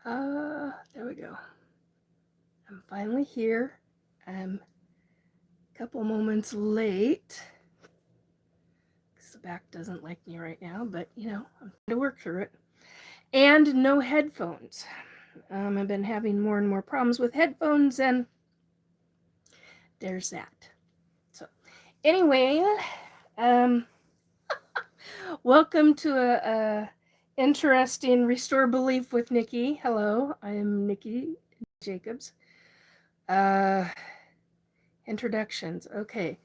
There we go. I'm finally here. I'm a couple moments late because the back doesn't like me right now, but I'm trying to work through it. And no headphones. I've been having more and more problems with headphones, and there's that. So, anyway, welcome to a interesting Restore Belief with Nikki. Hello, I'm Nikki Jacobs. Introductions. Okay.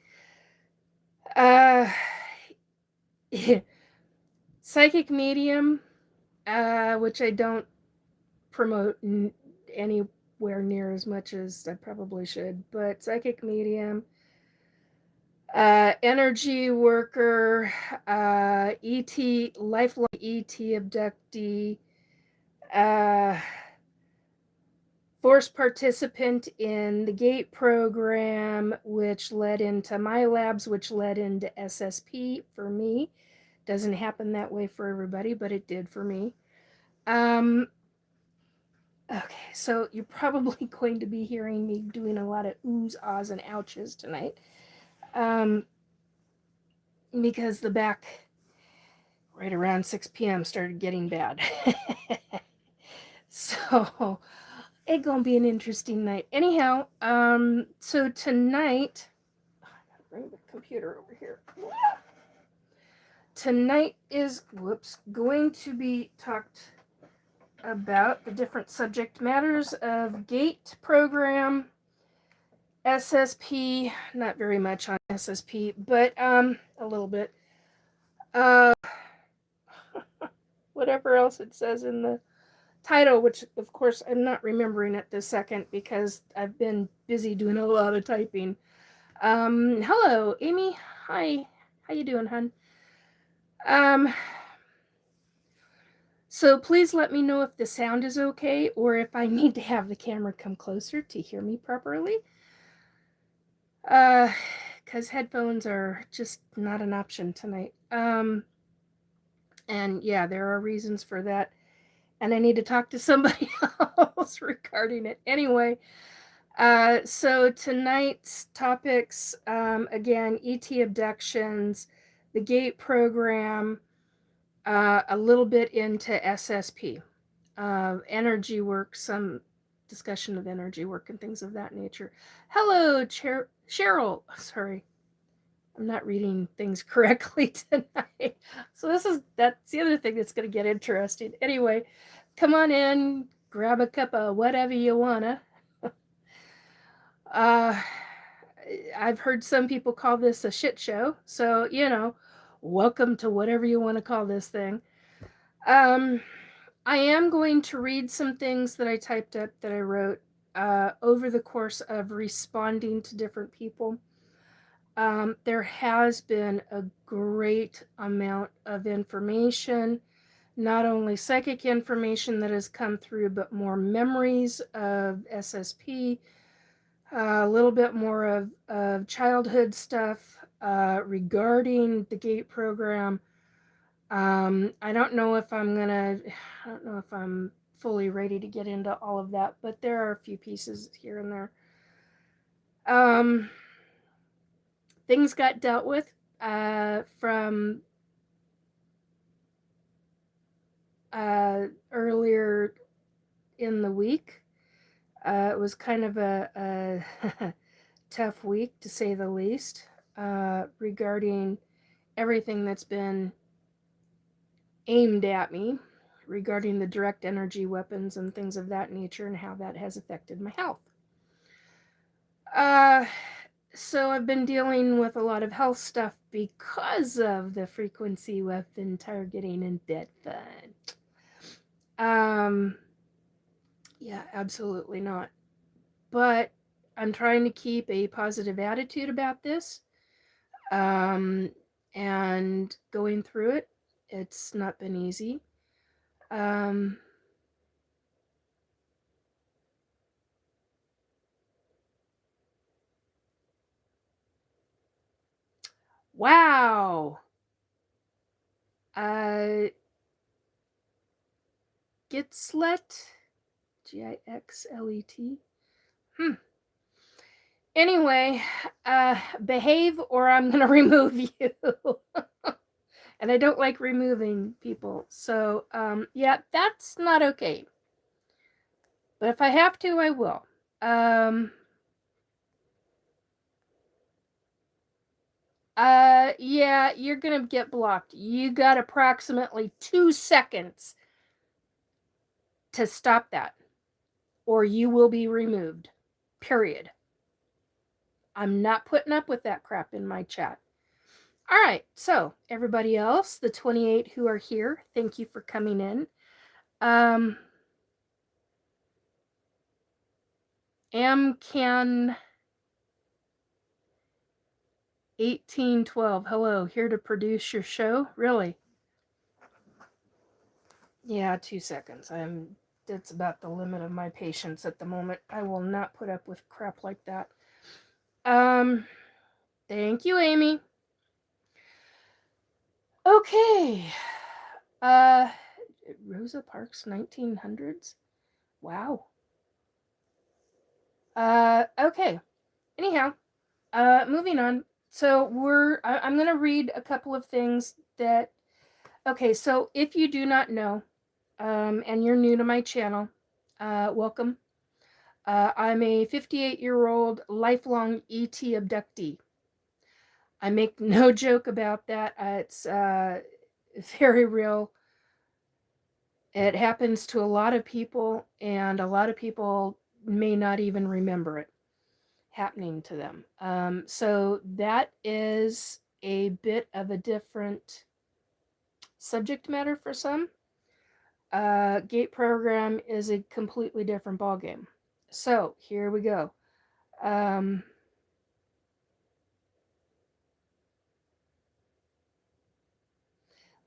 Psychic medium, which I don't promote anywhere near as much as I probably should, but psychic medium, energy worker, ET, lifelong ET abductee, forced participant in the G.A.T.E program, which led into my labs, which led into SSP for me. Doesn't happen that way for everybody, but it did for me. Okay, so you're probably going to be hearing me doing a lot of oohs, ahs, and ouches tonight. Because the back right around 6 p.m. started getting bad. So it's gonna be an interesting night. Anyhow, so tonight, I gotta bring the computer over here. Tonight is, going to be talked about the different subject matters of G.A.T.E program, SSP, not very much on SSP, but a little bit. Whatever else it says in the title, which of course I'm not remembering at this second because I've been busy doing a lot of typing. Hello, Amy. Hi. How you doing, hun? So please let me know if the sound is okay or if I need to have the camera come closer to hear me properly. Because headphones are just not an option tonight. And yeah, there are reasons for that. And I need to talk to somebody else regarding it. Anyway, so tonight's topics, again, ET abductions, the G.A.T.E program, a little bit into SSP, energy work, some discussion of energy work and things of that nature. Hello, Cheryl. Sorry, I'm not reading things correctly tonight. So that's the other thing that's going to get interesting. Anyway, come on in, grab a cup of whatever you wanna. I've heard some people call this a shit show, so welcome to whatever you want to call this thing. I am going to read some things that I typed up that I wrote over the course of responding to different people. There has been a great amount of information, not only psychic information that has come through, but more memories of SSP, a little bit more of childhood stuff regarding the G.A.T.E program. I don't know if I'm fully ready to get into all of that, but there are a few pieces here and there. Things got dealt with from earlier in the week. It was kind of a tough week, to say the least, regarding everything that's been aimed at me regarding the direct energy weapons and things of that nature and how that has affected my health. So I've been dealing with a lot of health stuff because of the frequency weapon targeting and dead fun. Yeah, absolutely not. But I'm trying to keep a positive attitude about this. And going through it, it's not been easy. Wow. Gitslet G-I-X-L-E-T. Anyway, behave or I'm going to remove you. And I don't like removing people. So, yeah, that's not okay. But if I have to, I will. Yeah, you're going to get blocked. You got approximately 2 seconds to stop that, or you will be removed. Period. I'm not putting up with that crap in my chat. All right, so everybody else, the 28 who are here, thank you for coming in. Amcan 1812, hello, here to produce your show? Really? Yeah, 2 seconds. That's about the limit of my patience at the moment. I will not put up with crap like that. Thank you, Amy. Okay. Rosa Parks 1900s. Wow. Okay. Anyhow, moving on. So I'm going to read a couple of things that, okay, so if you do not know, and you're new to my channel, welcome. I'm a 58-year-old lifelong ET abductee. I make no joke about that. It's very real. It happens to a lot of people, and a lot of people may not even remember it happening to them. So that is a bit of a different subject matter for some. GATE program is a completely different ballgame. So here we go.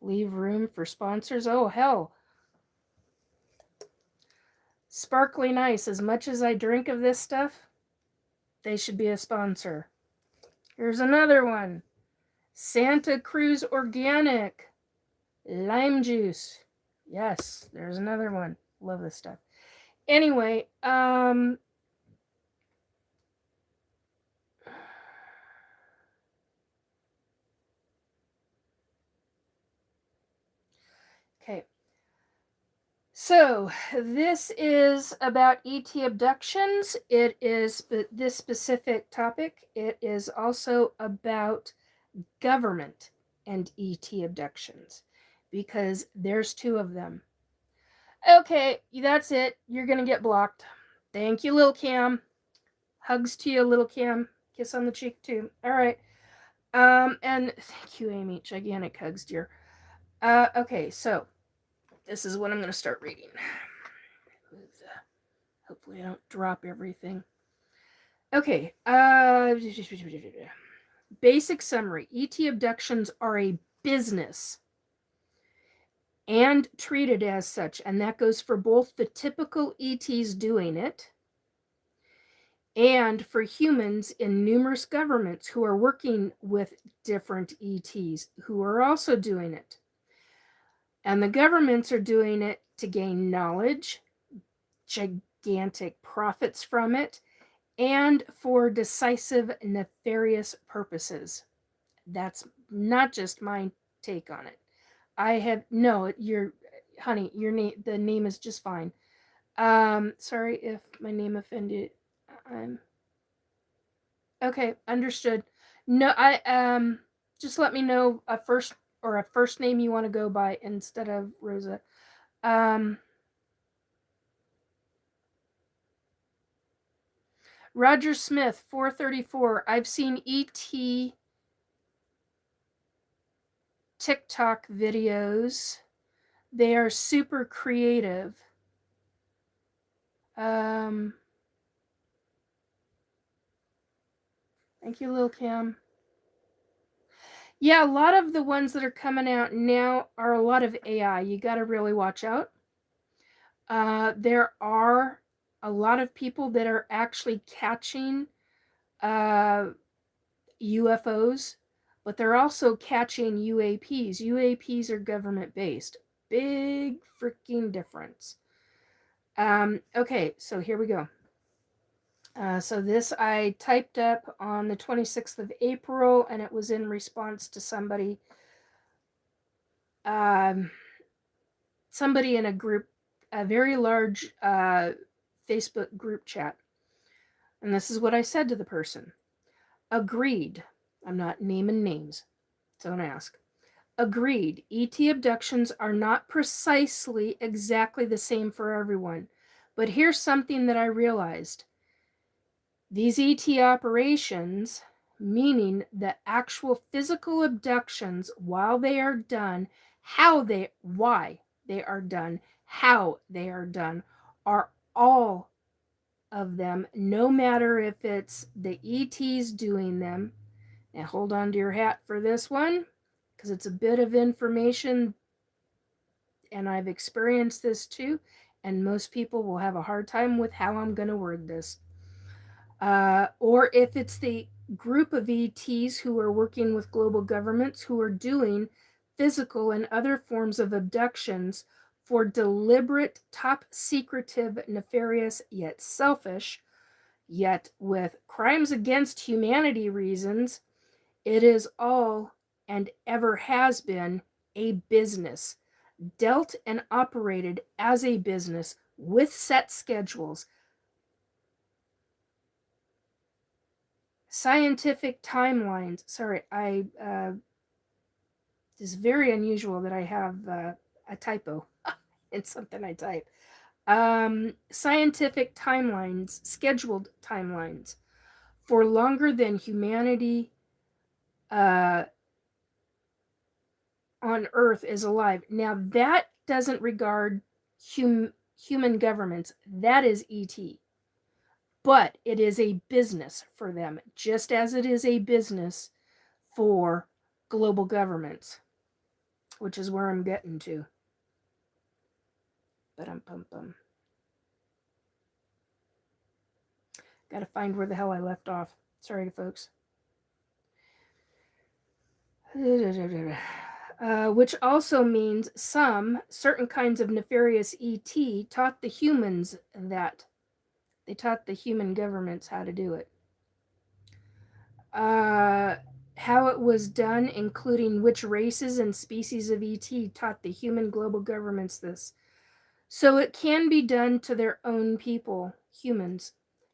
Leave room for sponsors. Oh, hell. Sparkly Nice. As much as I drink of this stuff, they should be a sponsor. Here's another one. Santa Cruz Organic. Lime juice. Yes, there's another one. Love this stuff. Anyway, okay. So, this is about ET abductions. It is this specific topic. It is also about government and ET abductions, because there's 2 of them. Okay, that's it. You're going to get blocked. Thank you, Lil Cam. Hugs to you, Little Cam. Kiss on the cheek, too. All right. And thank you, Amy. Gigantic hugs, dear. Okay, so this is what I'm going to start reading. Hopefully I don't drop everything. Okay, basic summary. ET abductions are a business and treated as such, and that goes for both the typical ETs doing it and for humans in numerous governments who are working with different ETs who are also doing it. And the governments are doing it to gain knowledge, gigantic profits from it, and for decisive, nefarious purposes. That's not just my take on it. Honey, the name is just fine. Sorry if my name offended. Okay, understood. No, just let me know a first name you want to go by instead of Rosa. Roger Smith, 434. I've seen ET TikTok videos. They are super creative. Thank you, Lil Cam. Yeah, a lot of the ones that are coming out now are a lot of AI. You got to really watch out. There are a lot of people that are actually catching UFOs, but they're also catching UAPs. UAPs are government based. Big freaking difference. Okay, so here we go. So this I typed up on the 26th of April, and it was in response to somebody in a group, a very large Facebook group chat. And this is what I said to the person. Agreed. I'm not naming names. Don't ask. Agreed. ET abductions are not precisely exactly the same for everyone. But here's something that I realized. These ET operations, meaning the actual physical abductions while they are done, why they are done, how they are done, are all of them, no matter if it's the ETs doing them. Now hold on to your hat for this one, because it's a bit of information, and I've experienced this too, and most people will have a hard time with how I'm going to word this. Or if it's the group of ETs who are working with global governments who are doing physical and other forms of abductions for deliberate, top secretive, nefarious, yet selfish, yet with crimes against humanity reasons, it is all and ever has been a business, dealt and operated as a business with set schedules, scientific timelines. Sorry, it's very unusual that I have a typo in something I type. Scientific timelines, scheduled timelines for longer than humanity on Earth is alive. Now, that doesn't regard human governments. That is ET. But it is a business for them, just as it is a business for global governments, which is where I'm getting to. Ba-dum-bum-bum. Gotta find where the hell I left off. Sorry, folks. Which also means some certain kinds of nefarious ET taught the humans that. They taught the human governments how to do it. How it was done, including which races and species of ET taught the human global governments this. So it can be done to their own people, humans,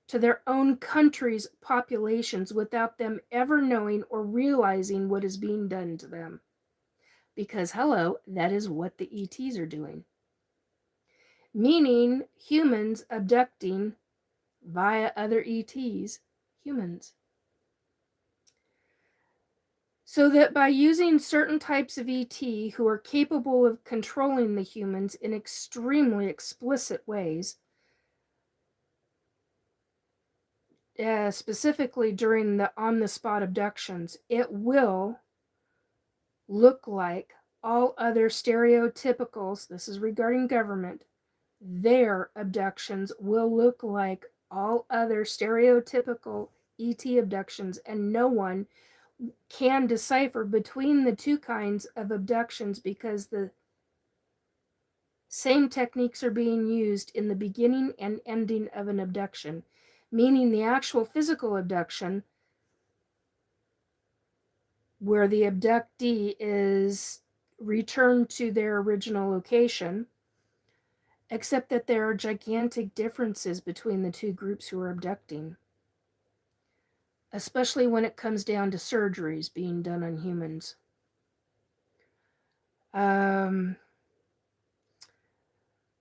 to their own country's populations without them ever knowing or realizing what is being done to them. Because, hello, that is what the ETs are doing. Meaning humans abducting via other ETs, humans. So that by using certain types of ET who are capable of controlling the humans in extremely explicit ways, specifically during the on-the-spot abductions, it will look like all other stereotypicals, this is regarding government, their abductions will look like all other stereotypical ET abductions, and no one can decipher between the two kinds of abductions because the same techniques are being used in the beginning and ending of an abduction, meaning the actual physical abduction, where the abductee is returned to their original location, except that there are gigantic differences between the two groups who are abducting, especially when it comes down to surgeries being done on humans.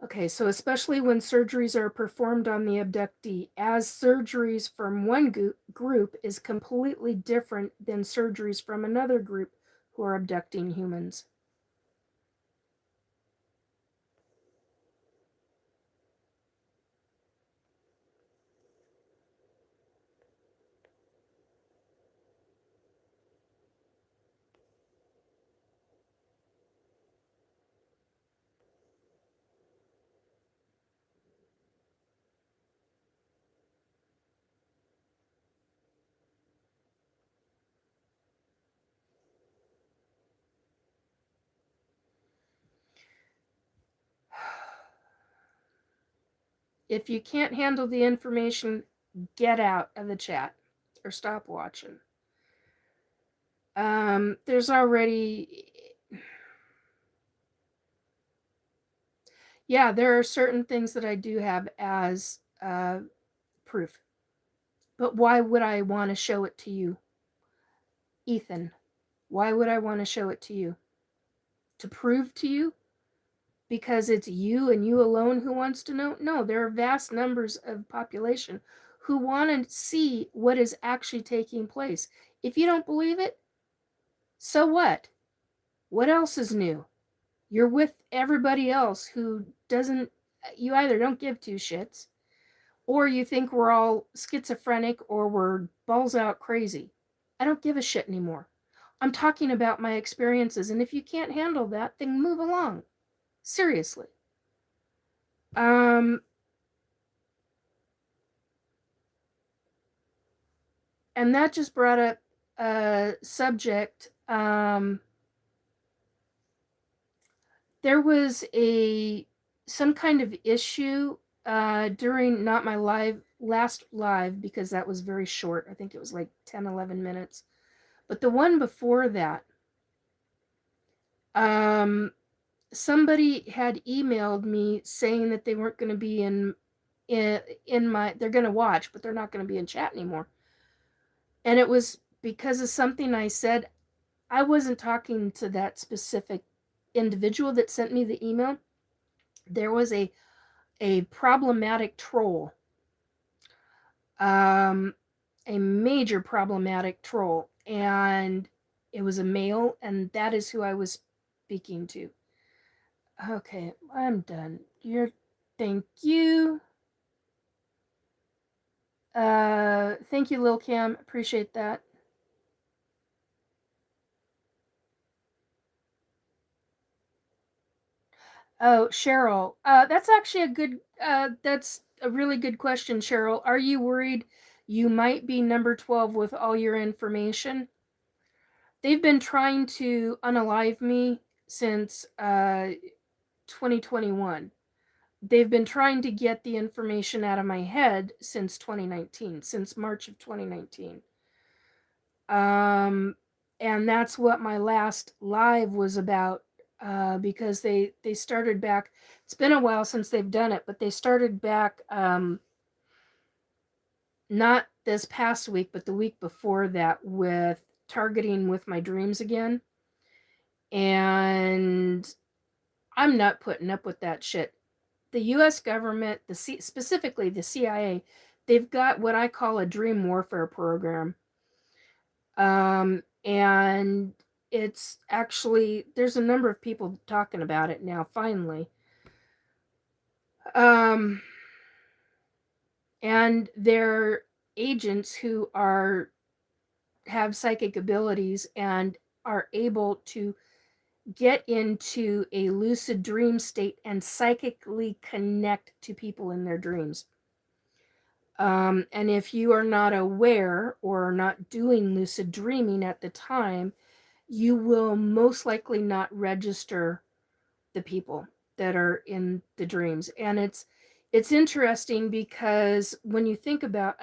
Okay, so especially when surgeries are performed on the abductee, as surgeries from one group is completely different than surgeries from another group who are abducting humans. If you can't handle the information, get out of the chat or stop watching. There's already, yeah, there are certain things that I do have as proof. But why would I want to show it to you, Ethan? Why would I want to show it to you? To prove to you? Because it's you and you alone who wants to know? No, there are vast numbers of population who want to see what is actually taking place. If you don't believe it, so what? What else is new? You're with everybody else who doesn't, you either don't give two shits, or you think we're all schizophrenic or we're balls out crazy. I don't give a shit anymore. I'm talking about my experiences, and if you can't handle that, then move along. Seriously. And that just brought up a subject. There was some kind of issue during not my last live, because that was very short. I think it was like 10-11 minutes. But the one before that, somebody had emailed me saying that they weren't going to be in my, they're going to watch, but they're not going to be in chat anymore. And it was because of something I said. I wasn't talking to that specific individual that sent me the email. There was a problematic troll, a major problematic troll, and it was a male, and that is who I was speaking to. Okay, I'm done. Thank you. Thank you, Lil Cam. Appreciate that. Oh, Cheryl. That's actually that's a really good question, Cheryl. Are you worried you might be number 12 with all your information? They've been trying to unalive me since 2021. They've been trying to get the information out of my head since 2019, since March of 2019. And that's what my last live was about, because they started back. It's been a while since they've done it, but they started back, not this past week, but the week before that, with targeting with my dreams again. And I'm not putting up with that shit. The US government, specifically the CIA, they've got what I call a dream warfare program. And it's actually, there's a number of people talking about it now, finally. And they're agents who have psychic abilities and are able to get into a lucid dream state and psychically connect to people in their dreams. And if you are not aware or not doing lucid dreaming at the time, you will most likely not register the people that are in the dreams. And it's interesting, because when you think about,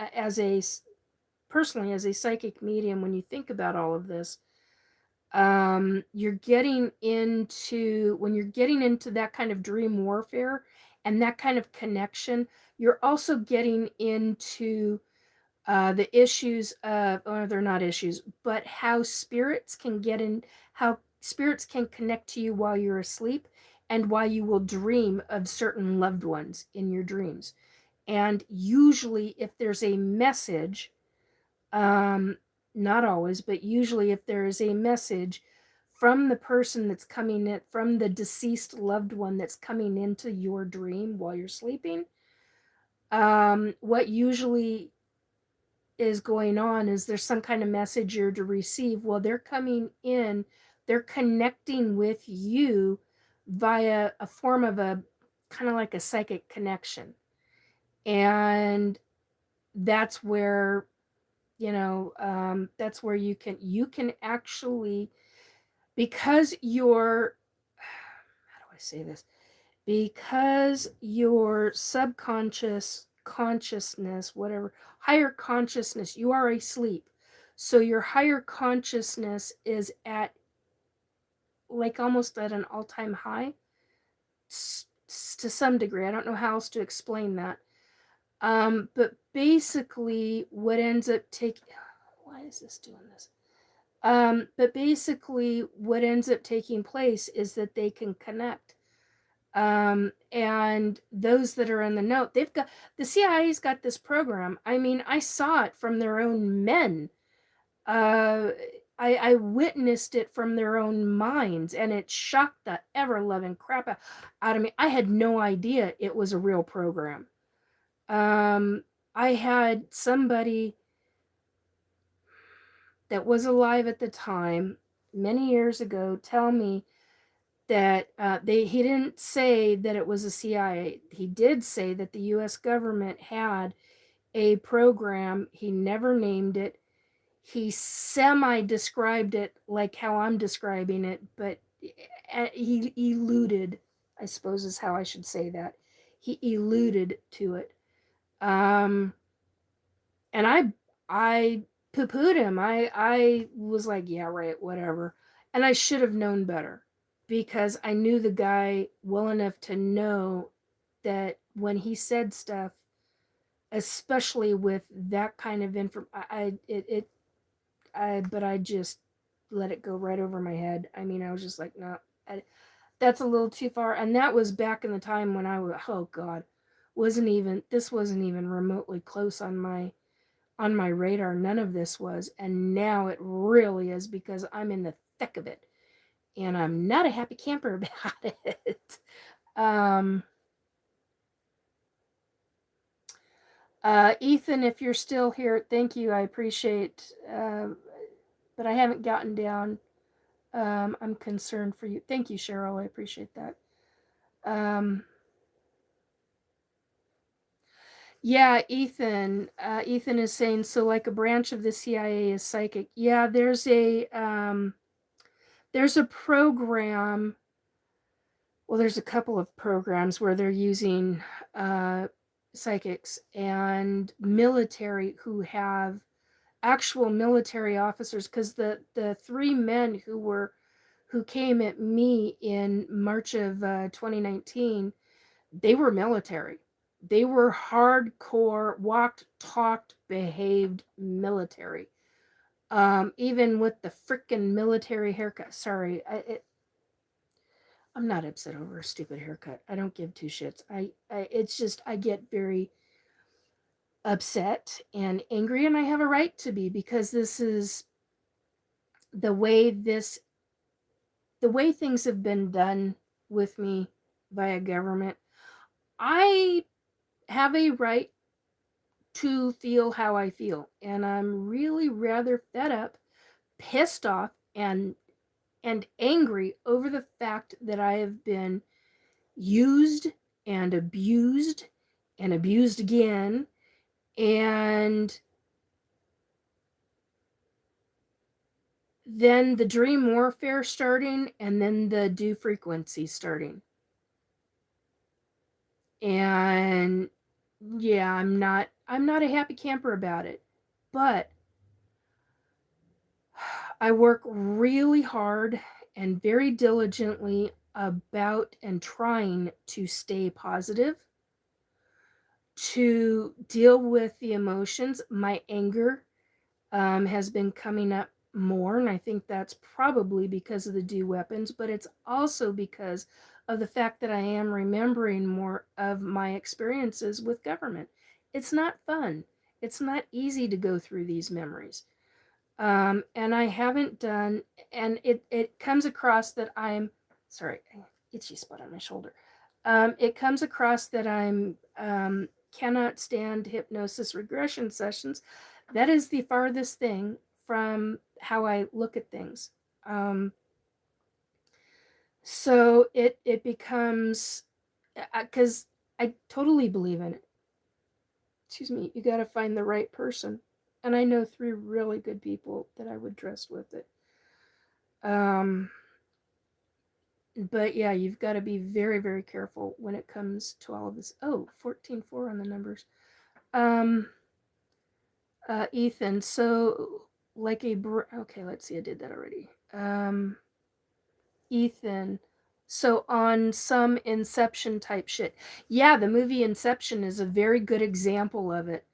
personally as a psychic medium, when you think about all of this, when you're getting into that kind of dream warfare and that kind of connection, you're also getting into the issues of, or they're not issues, but how spirits can connect to you while you're asleep, and why you will dream of certain loved ones in your dreams. And usually if there's a message, not always, but usually if there is a message from the person that's coming in, from the deceased loved one that's coming into your dream while you're sleeping, what usually is going on is there's some kind of message you're to receive. Well, they're coming in, they're connecting with you via a form of a kind of like a psychic connection. And that's where, that's where you can actually, because you're, how do I say this? because your subconscious consciousness, whatever, higher consciousness, you are asleep. So your higher consciousness is at like almost at an all-time high to some degree. I don't know how else to explain that. But basically what ends up taking, why is this doing this? But basically what ends up taking place is that they can connect. And those that are in the know, they've got, the CIA's got this program. I mean, I saw it from their own men. Uh, I witnessed it from their own minds, and it shocked the ever-loving crap out of me. I had no idea it was a real program. I had somebody that was alive at the time, many years ago, tell me that he didn't say that it was a CIA. He did say that the U.S. government had a program. He never named it. He semi-described it like how I'm describing it, but he eluded, I suppose is how I should say that. He eluded to it. And I poo-pooed him. I was like, yeah, right, whatever. And I should have known better, because I knew the guy well enough to know that when he said stuff, especially with that kind of info, but I just let it go right over my head. I mean, I was just like, no, that's a little too far. And that was back in the time when I was, oh God, this wasn't even remotely close on my radar. None of this was. And now it really is, because I'm in the thick of it. And I'm not a happy camper about it. Um, Ethan, if you're still here, thank you. I appreciate, but I haven't gotten down. I'm concerned for you. Thank you, Cheryl. I appreciate that. Yeah, Ethan. Ethan is saying, so like a branch of the CIA is psychic. Yeah, there's a program. Well, there's a couple of programs where they're using uh, psychics and military who have actual military officers, because the three men who came at me in March of 2019, they were military. They were hardcore, walked, talked, behaved military. Even with the frickin' military haircut. Sorry, I'm not upset over a stupid haircut. I don't give two shits. It's just I get very upset and angry, and I have a right to be, because this is the way things have been done with me via government. I have a right to feel how I feel, and I'm really rather fed up, pissed off, and angry over the fact that I have been used and abused again, and then the dream warfare starting, and then the due frequency starting. And yeah, I'm not a happy camper about it, but I work really hard and very diligently about and trying to stay positive, to deal with the emotions. My anger has been coming up more, and I think that's probably because of the D weapons, but it's also because of the fact that I am remembering more of my experiences with government. It's not fun. It's not easy to go through these memories. And I haven't done, and it comes across that I'm, sorry, itchy spot on my shoulder. It comes across that I'm, cannot stand hypnosis regression sessions. That is the farthest thing from how I look at things. So it becomes, because I totally believe in it. Excuse me, you got to find the right person. And I know three really good people that I would trust with it. Um, But yeah, you've got to be very, very careful when it comes to all of this. Oh, 14.4 on the numbers. Um, Ethan, so like okay, let's see, I did that already. Ethan, so on some Inception type shit. Yeah, the movie Inception is a very good example of it.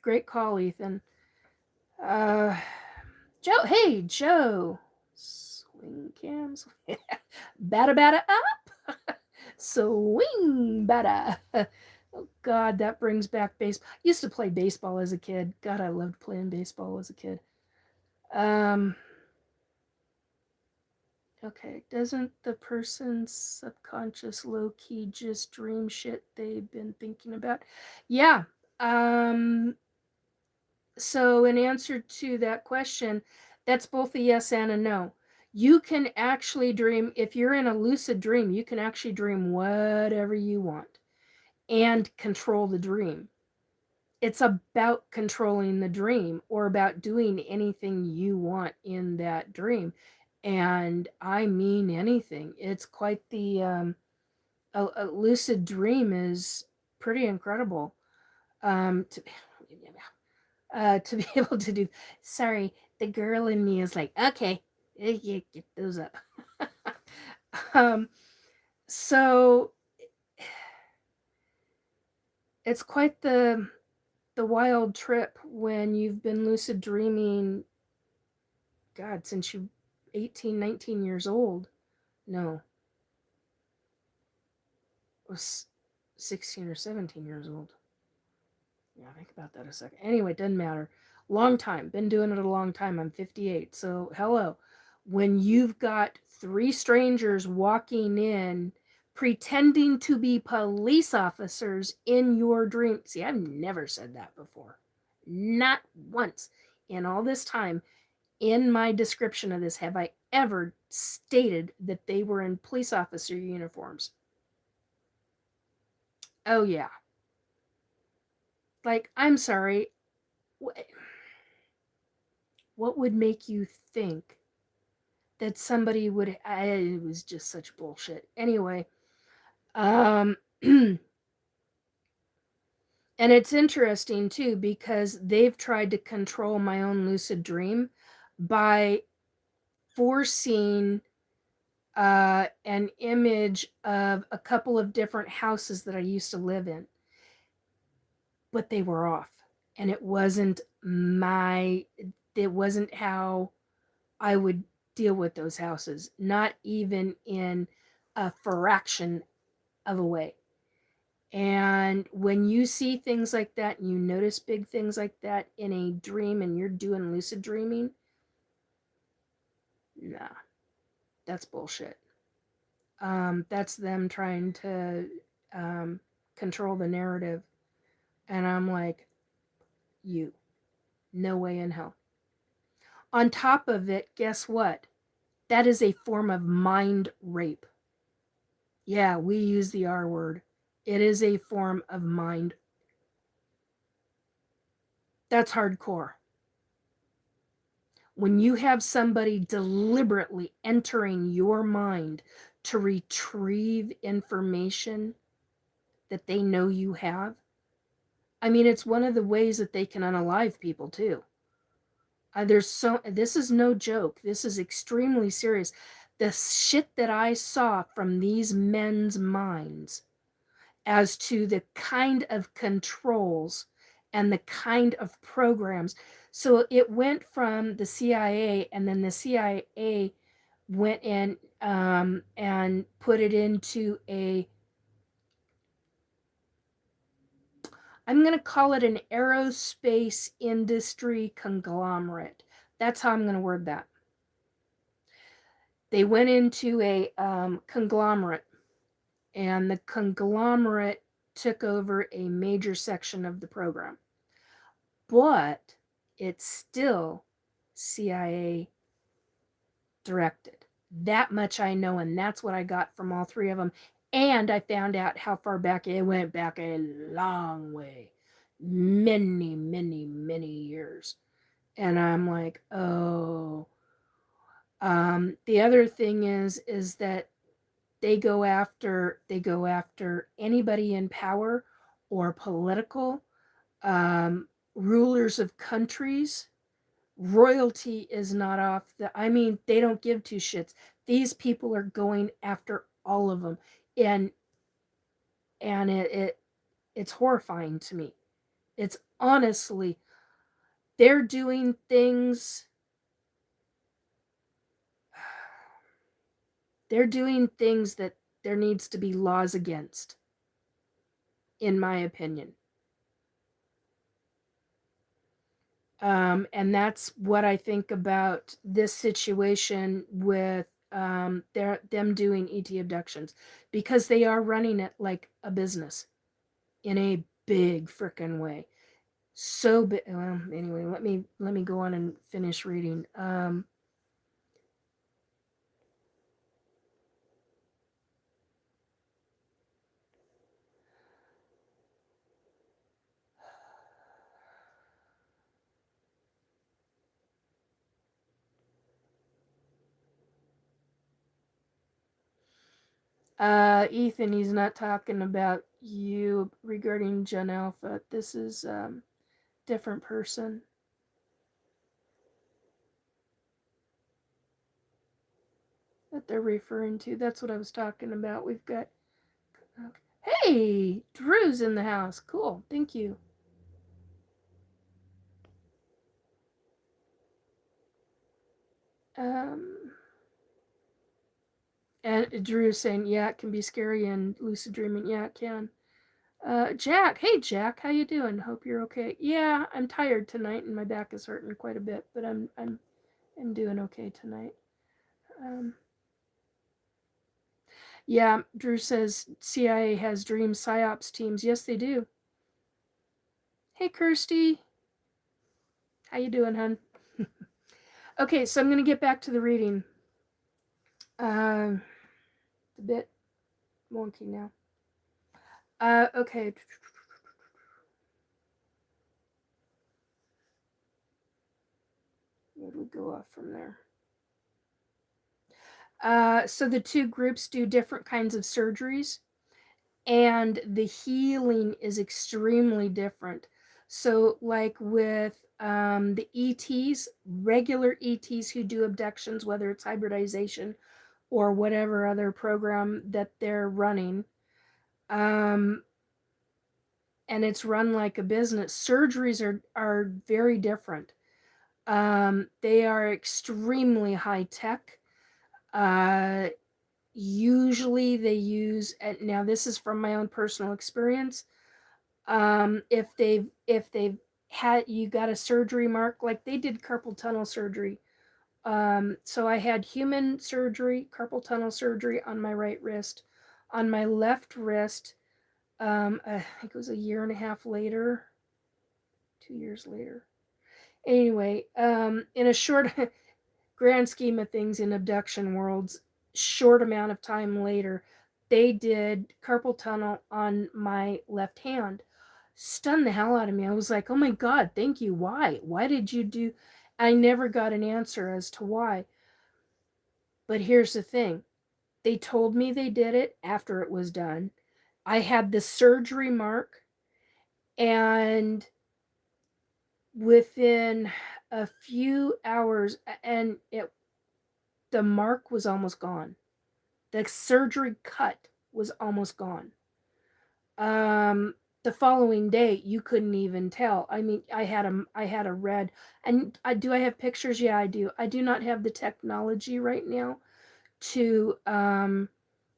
Great call, Ethan. Uh, Joe, hey, Joe. Swing cams. Bada bada up. Swing bada. Oh God, that brings back baseball. I used to play baseball as a kid. God, I loved playing baseball as a kid. Okay, doesn't the person's subconscious low key just dream shit they've been thinking about? Yeah. Um, so, in answer to that question, that's both a yes and a no. You can actually dream, if you're in a lucid dream, you can actually dream whatever you want and control the dream. It's about controlling the dream or about doing anything you want in that dream. And I mean anything. It's quite the a lucid dream is pretty incredible. To to be able to do. Sorry, the girl in me is like, okay, get those up. um, so it's quite the wild trip when you've been lucid dreaming, God, since you 18, 19 years old. No, it was 16 or 17 years old. Yeah, think about that a second. Anyway, it doesn't matter. Long time. Been doing it a long time. I'm 58. So, hello. When you've got three strangers walking in pretending to be police officers in your dream. See, I've never said that before. Not once in all this time in my description of this have I ever stated that they were in police officer uniforms. Oh, yeah. Like, I'm sorry. What would make you think that somebody would? It was just such bullshit. Anyway, um, and it's interesting too because they've tried to control my own lucid dream by forcing an image of a couple of different houses that I used to live in, but they were off, and it wasn't my. It wasn't how I would deal with those houses, not even in a fraction of a way. And when you see things like that and you notice big things like that in a dream and you're doing lucid dreaming, nah, that's bullshit. That's them trying to control the narrative. And I'm like, you, no way in hell. On top of it, guess what? That is a form of mind rape. Yeah, we use the R word. It is a form of mind. That's hardcore. When you have somebody deliberately entering your mind to retrieve information that they know you have, I mean, it's one of the ways that they can unalive people too. This is no joke. This is extremely serious. The shit that I saw from these men's minds as to the kind of controls and the kind of programs. So it went from the CIA, and then the CIA went in and put it into I'm going to call it an aerospace industry conglomerate. That's how I'm going to word that. They went into a conglomerate, and the conglomerate took over a major section of the program. But it's still CIA directed. That much I know, and that's what I got from all three of them. And I found out how far back it went back a long way. Many, many, many years. And I'm like, oh. The other thing is that they go after anybody in power or political, rulers of countries. Royalty is not off the, I mean, they don't give two shits. These people are going after all of them, and it's horrifying to me. It's honestly, they're doing things, that there needs to be laws against, in my opinion. And that's what I think about this situation with them doing ET abductions, because they are running it like a business in a big frickin' way. So big. Well, anyway, let me go on and finish reading. Ethan, he's not talking about you regarding Gen Alpha. This is different person that they're referring to. That's what I was talking about. We've got. Hey, Drew's in the house. Cool. Thank you. Um, and Drew's saying, yeah, it can be scary and lucid dreaming. Yeah, it can. Jack. Hey, Jack. How you doing? Hope you're okay. Yeah, I'm tired tonight and my back is hurting quite a bit, but I'm doing okay tonight. Um, yeah, Drew says CIA has dream psyops teams. Yes, they do. Hey, Kirsty. How you doing, hun? Okay, so I'm gonna get back to the reading. It's a bit wonky now. Okay. Where do we go off from there? So the two groups do different kinds of surgeries, and the healing is extremely different. So, like with the ETs, regular ETs who do abductions, whether it's hybridization or whatever other program that they're running, um, and it's run like a business, surgeries are very different. They are extremely high tech. Uh, Usually they use, now this is from my own personal experience. If they've had, you got a surgery mark, like they did carpal tunnel surgery. So I had human surgery, carpal tunnel surgery on my right wrist. On my left wrist, I think it was a year and a half later, 2 years later. Anyway, in a short grand scheme of things in abduction worlds, short amount of time later, they did carpal tunnel on my left hand. Stunned the hell out of me. I was like, oh my God, thank you. Why? Why did you do? I never got an answer as to why. But here's the thing, they told me they did it after it was done. I had the surgery mark, and within a few hours, and the mark was almost gone. The surgery cut was almost gone. Um, the following day, you couldn't even tell. I mean, I had a red, and I have pictures. Yeah, I do. I do not have the technology right now to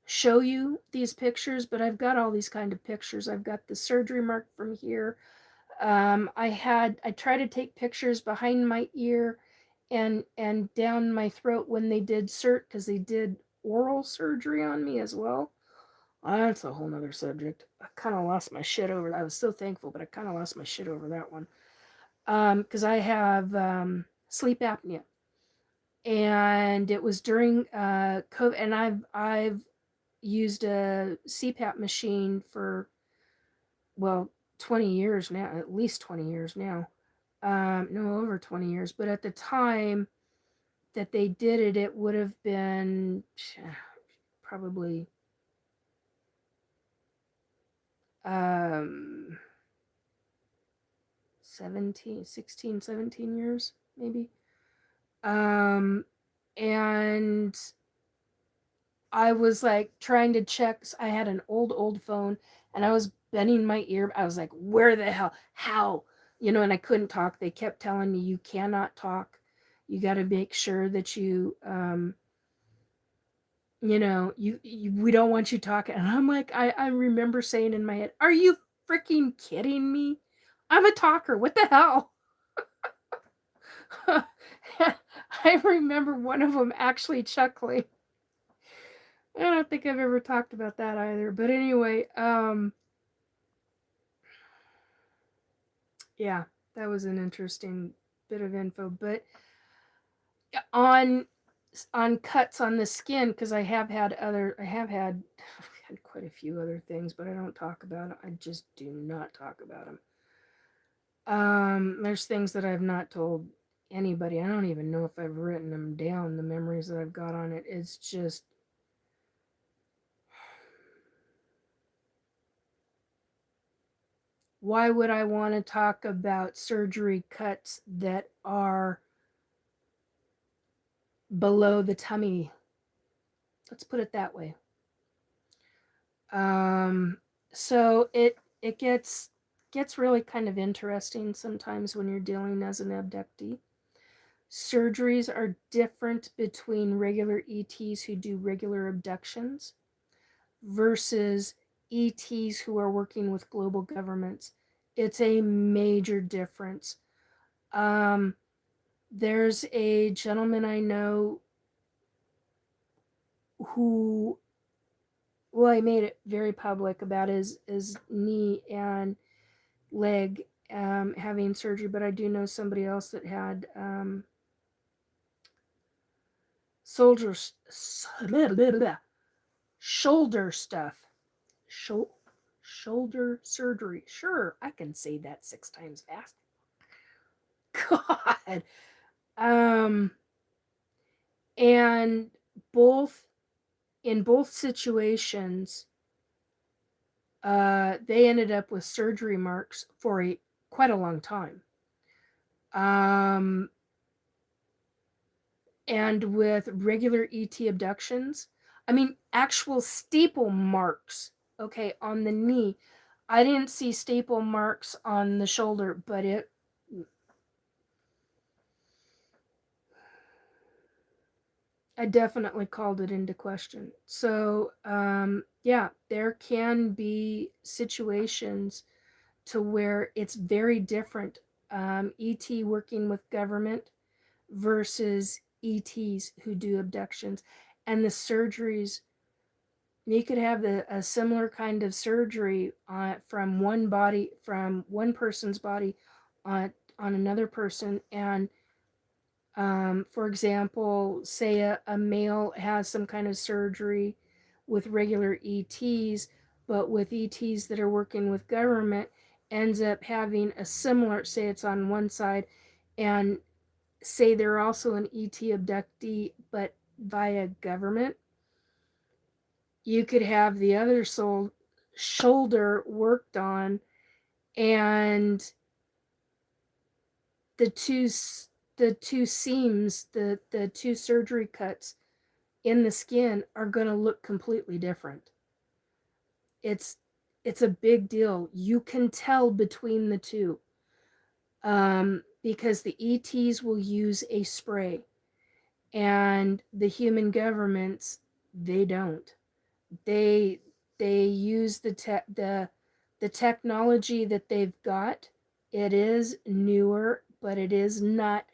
show you these pictures, but I've got all these kind of pictures. I've got the surgery mark from here. I try to take pictures behind my ear and down my throat when they did because they did oral surgery on me as well. That's a whole nother subject. I kind of lost my shit over that. I was so thankful, but I kind of lost my shit over that one. Because I have sleep apnea, and it was during COVID, and I've used a CPAP machine for, well, 20 years now, at least 20 years now. No, over 20 years. But at the time, that they did it, it would have been probably 17 years, maybe. And I was like trying to check. I had an old phone, and I was bending my ear. I was like, where the hell? How? And I couldn't talk. They kept telling me, you cannot talk. You got to make sure that we don't want you talking. And I'm like, I remember saying in my head, are you freaking kidding me? I'm a talker. What the hell? I remember one of them actually chuckling. I don't think I've ever talked about that either. But anyway, yeah, that was an interesting bit of info. But on cuts on the skin, because I've had quite a few other things, but I don't talk about them. I just do not talk about them. There's things that I've not told anybody. I don't even know if I've written them down, the memories that I've got on it. It's just, why would I want to talk about surgery cuts that are below the tummy? Let's put it that way. So it gets really kind of interesting sometimes when you're dealing as an abductee. Surgeries are different between regular ETs who do regular abductions versus ETs who are working with global governments. It's a major difference. There's a gentleman I know who, well, he made it very public about his knee and leg having surgery, but I do know somebody else that had shoulder stuff. Shoulder surgery. Sure, I can say that 6 times fast. God. And both in both situations, they ended up with surgery marks for quite a long time. And with regular ET abductions, I mean, actual staple marks, okay, on the knee. I didn't see staple marks on the shoulder, but I definitely called it into question. So, yeah, there can be situations to where it's very different. ET working with government versus ETs who do abductions, and the surgeries. You could have a similar kind of surgery from one person's body on another person, and for example, say a male has some kind of surgery with regular ETs, but with ETs that are working with government, ends up having a similar, say it's on one side, and say they're also an ET abductee, but via government, you could have the other shoulder worked on, and the two seams, the two surgery cuts in the skin are going to look completely different. It's a big deal. You can tell between the two, because the ETs will use a spray, and the human governments, they don't. They use the technology that they've got. It is newer, but it is not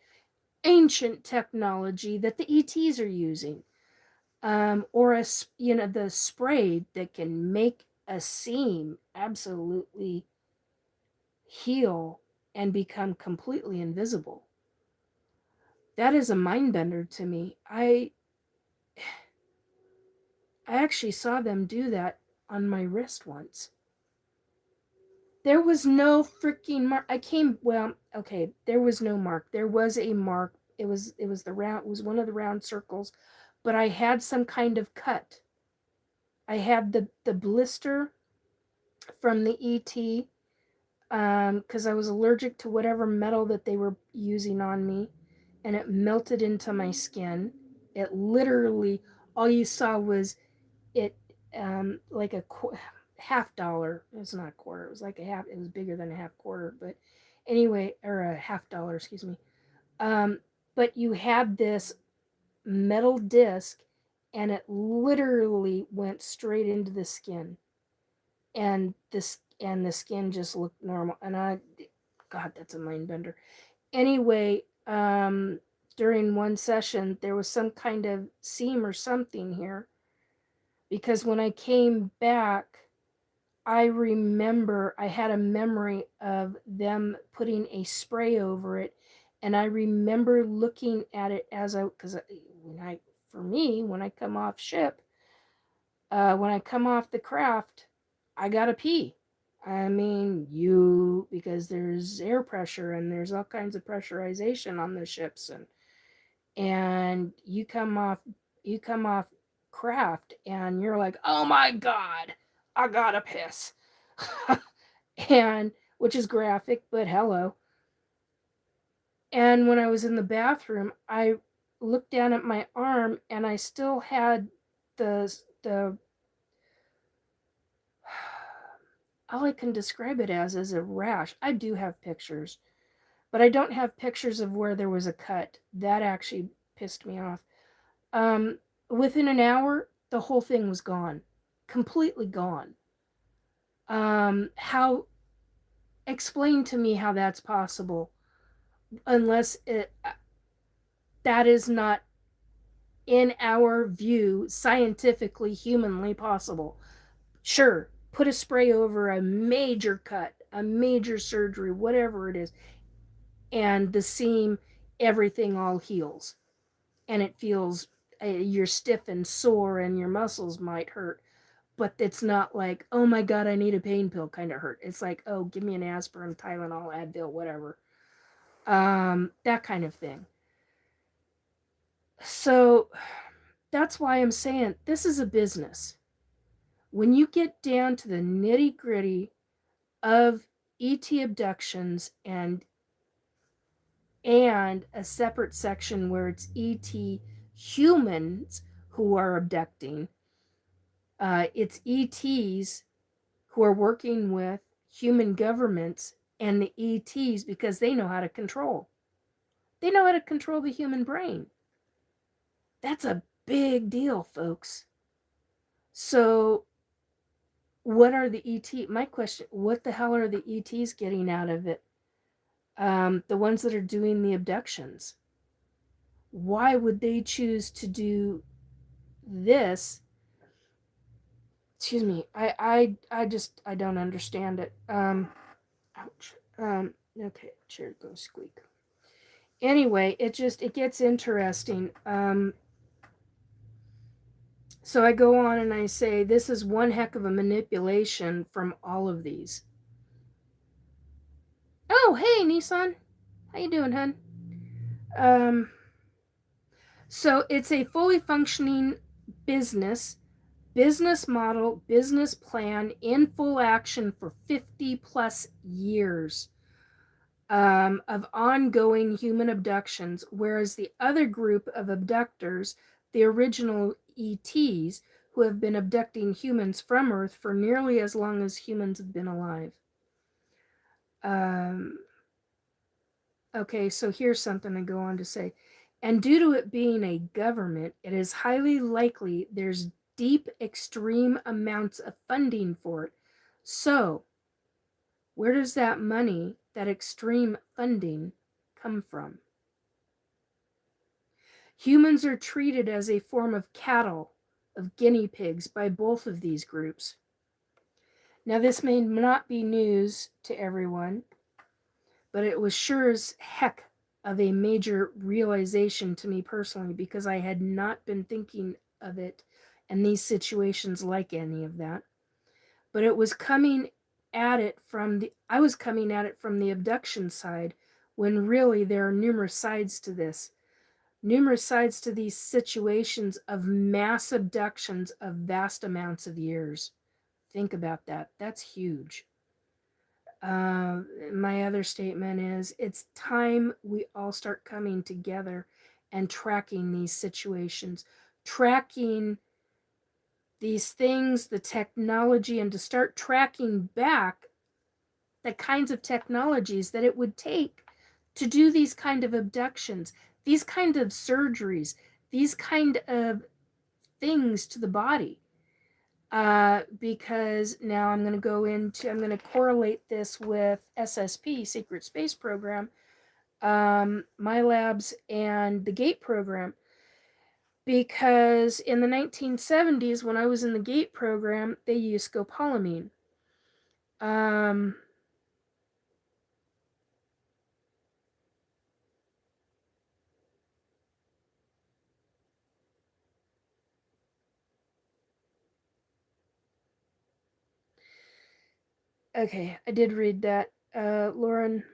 ancient technology that the ETs are using. Or the spray that can make a seam absolutely heal and become completely invisible. That is a mind bender to me. I actually saw them do that on my wrist once. There was no freaking mark. Well, okay, there was no mark. There was a mark it was one of the round circles, but I had some kind of cut. I had the blister from the ET, because I was allergic to whatever metal that they were using on me, and it melted into my skin. It literally, all you saw was it, like a half dollar. It's not a quarter. It was like a half. It was bigger than a half quarter, but anyway, or a half dollar. Excuse me. Um, but you had this metal disc, and it literally went straight into the skin, and the skin just looked normal. And God, that's a mind bender. Anyway, during one session, there was some kind of seam or something here, because when I came back, I remember I had a memory of them putting a spray over it, and I remember looking at it because for me, when I come off ship, when I come off the craft, I gotta pee. I mean, because there's air pressure and there's all kinds of pressurization on the ships, and you come off craft and you're like, oh my God, I gotta piss. And which is graphic, but hello. And when I was in the bathroom, I looked down at my arm and I still had the all I can describe it as is a rash. I do have pictures, but I don't have pictures of where there was a cut. That actually pissed me off. Um, Within an hour, the whole thing was gone, completely gone. How Explain to me how that's possible, unless that is not, in our view, scientifically, humanly possible. Sure, put a spray over a major cut, a major surgery, whatever it is, and the seam, everything all heals, and it feels, you're stiff and sore and your muscles might hurt, but it's not like, oh my God, I need a pain pill kind of hurt. It's like, oh, give me an aspirin, Tylenol, Advil, whatever. That kind of thing. So that's why I'm saying this is a business. When you get down to the nitty gritty of ET abductions and a separate section where it's ET humans who are abducting, it's ETs who are working with human governments and the ETs, because they know how to control. They know how to control the human brain. That's a big deal, folks. So, what are the ET? My question: what the hell are the ETs getting out of it? The ones that are doing the abductions. Why would they choose to do this? Excuse me. I don't understand it. Ouch. Okay, chair goes squeak. Anyway, it gets interesting. So I go on and I say, this is one heck of a manipulation from all of these. Oh, hey, Nissan. How you doing, hun? So it's a fully functioning business model, business plan in full action for 50 plus years, of ongoing human abductions, whereas the other group of abductors, the original ETs, who have been abducting humans from Earth for nearly as long as humans have been alive. Okay, so here's something to go on to say. And due to it being a government, it is highly likely there's deep, extreme amounts of funding for it. So, where does that money, that extreme funding, come from? Humans are treated as a form of cattle, of guinea pigs, by both of these groups. Now, this may not be news to everyone, but it was sure as heck of a major realization to me personally, because I had not been thinking of it and these situations like any of that. But it was coming at it from the abduction side, when really there are numerous sides to this. numerous sides to these situations of mass abductions of vast amounts of years. Think about that. That's huge. My other statement is it's time we all start coming together and tracking these situations, tracking these things, the technology, and to start tracking back the kinds of technologies that it would take to do these kind of abductions, these kind of surgeries, these kind of things to the body. Because now I'm going to correlate this with SSP, Secret Space Program, my labs, and the G.A.T.E program. Because in the 1970s, when I was in the G.A.T.E program, they used scopolamine. Okay, I did read that. Lauren,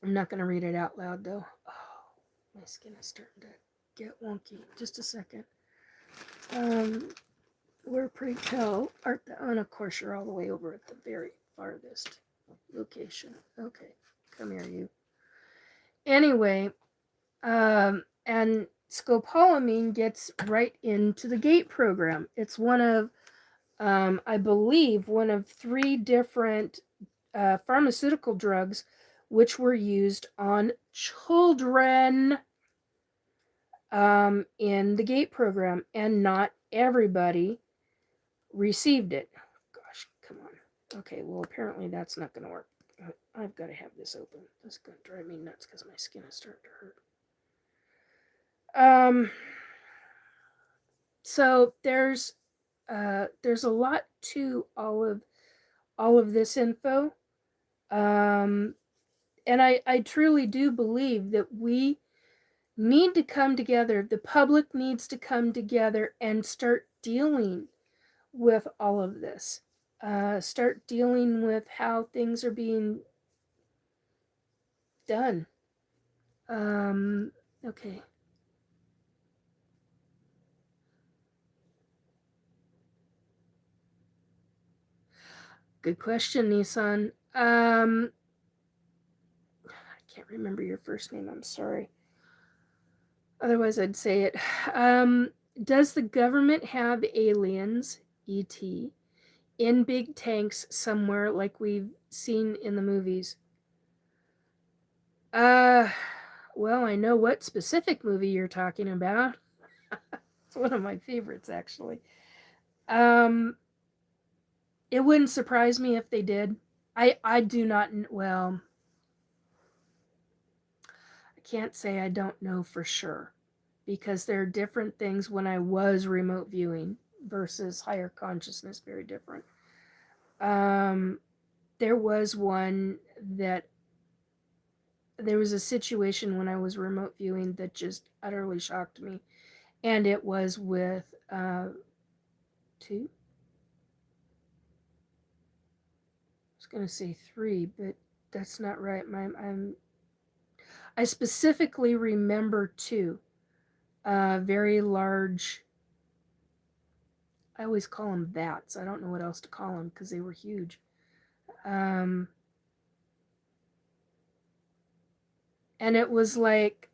I'm not going to read it out loud though. Oh, my skin is starting to get wonky. Just a second. Where pray tell art thou? And of course you're all the way over at the very farthest location. Okay, come here, you. Anyway, and scopolamine gets right into the G.A.T.E program. It's one of, I believe, one of 3 different pharmaceutical drugs which were used on children in the G.A.T.E program, and not everybody received it. Gosh, come on. Okay, well, apparently that's not going to work. I've got to have this open. That's going to drive me nuts because my skin is starting to hurt. So there's a lot to all of this info. And I truly do believe that we need to come together. The public needs to come together and start dealing with all of this. Start dealing with how things are being done. Okay. Good question, Nissan. I can't remember your first name. I'm sorry. Otherwise, I'd say it. Does the government have aliens, ET, in big tanks somewhere like we've seen in the movies? Well, I know what specific movie you're talking about. It's one of my favorites, actually. It wouldn't surprise me if they did. I do not, well, I can't say I don't know for sure, because there are different things when I was remote viewing versus higher consciousness, very different. There was one that there was a situation when I was remote viewing that just utterly shocked me, and it was with 2. I was gonna say 3, but that's not right. I specifically remember 2 very large. I always call them bats. I don't know what else to call them because they were huge. And it was like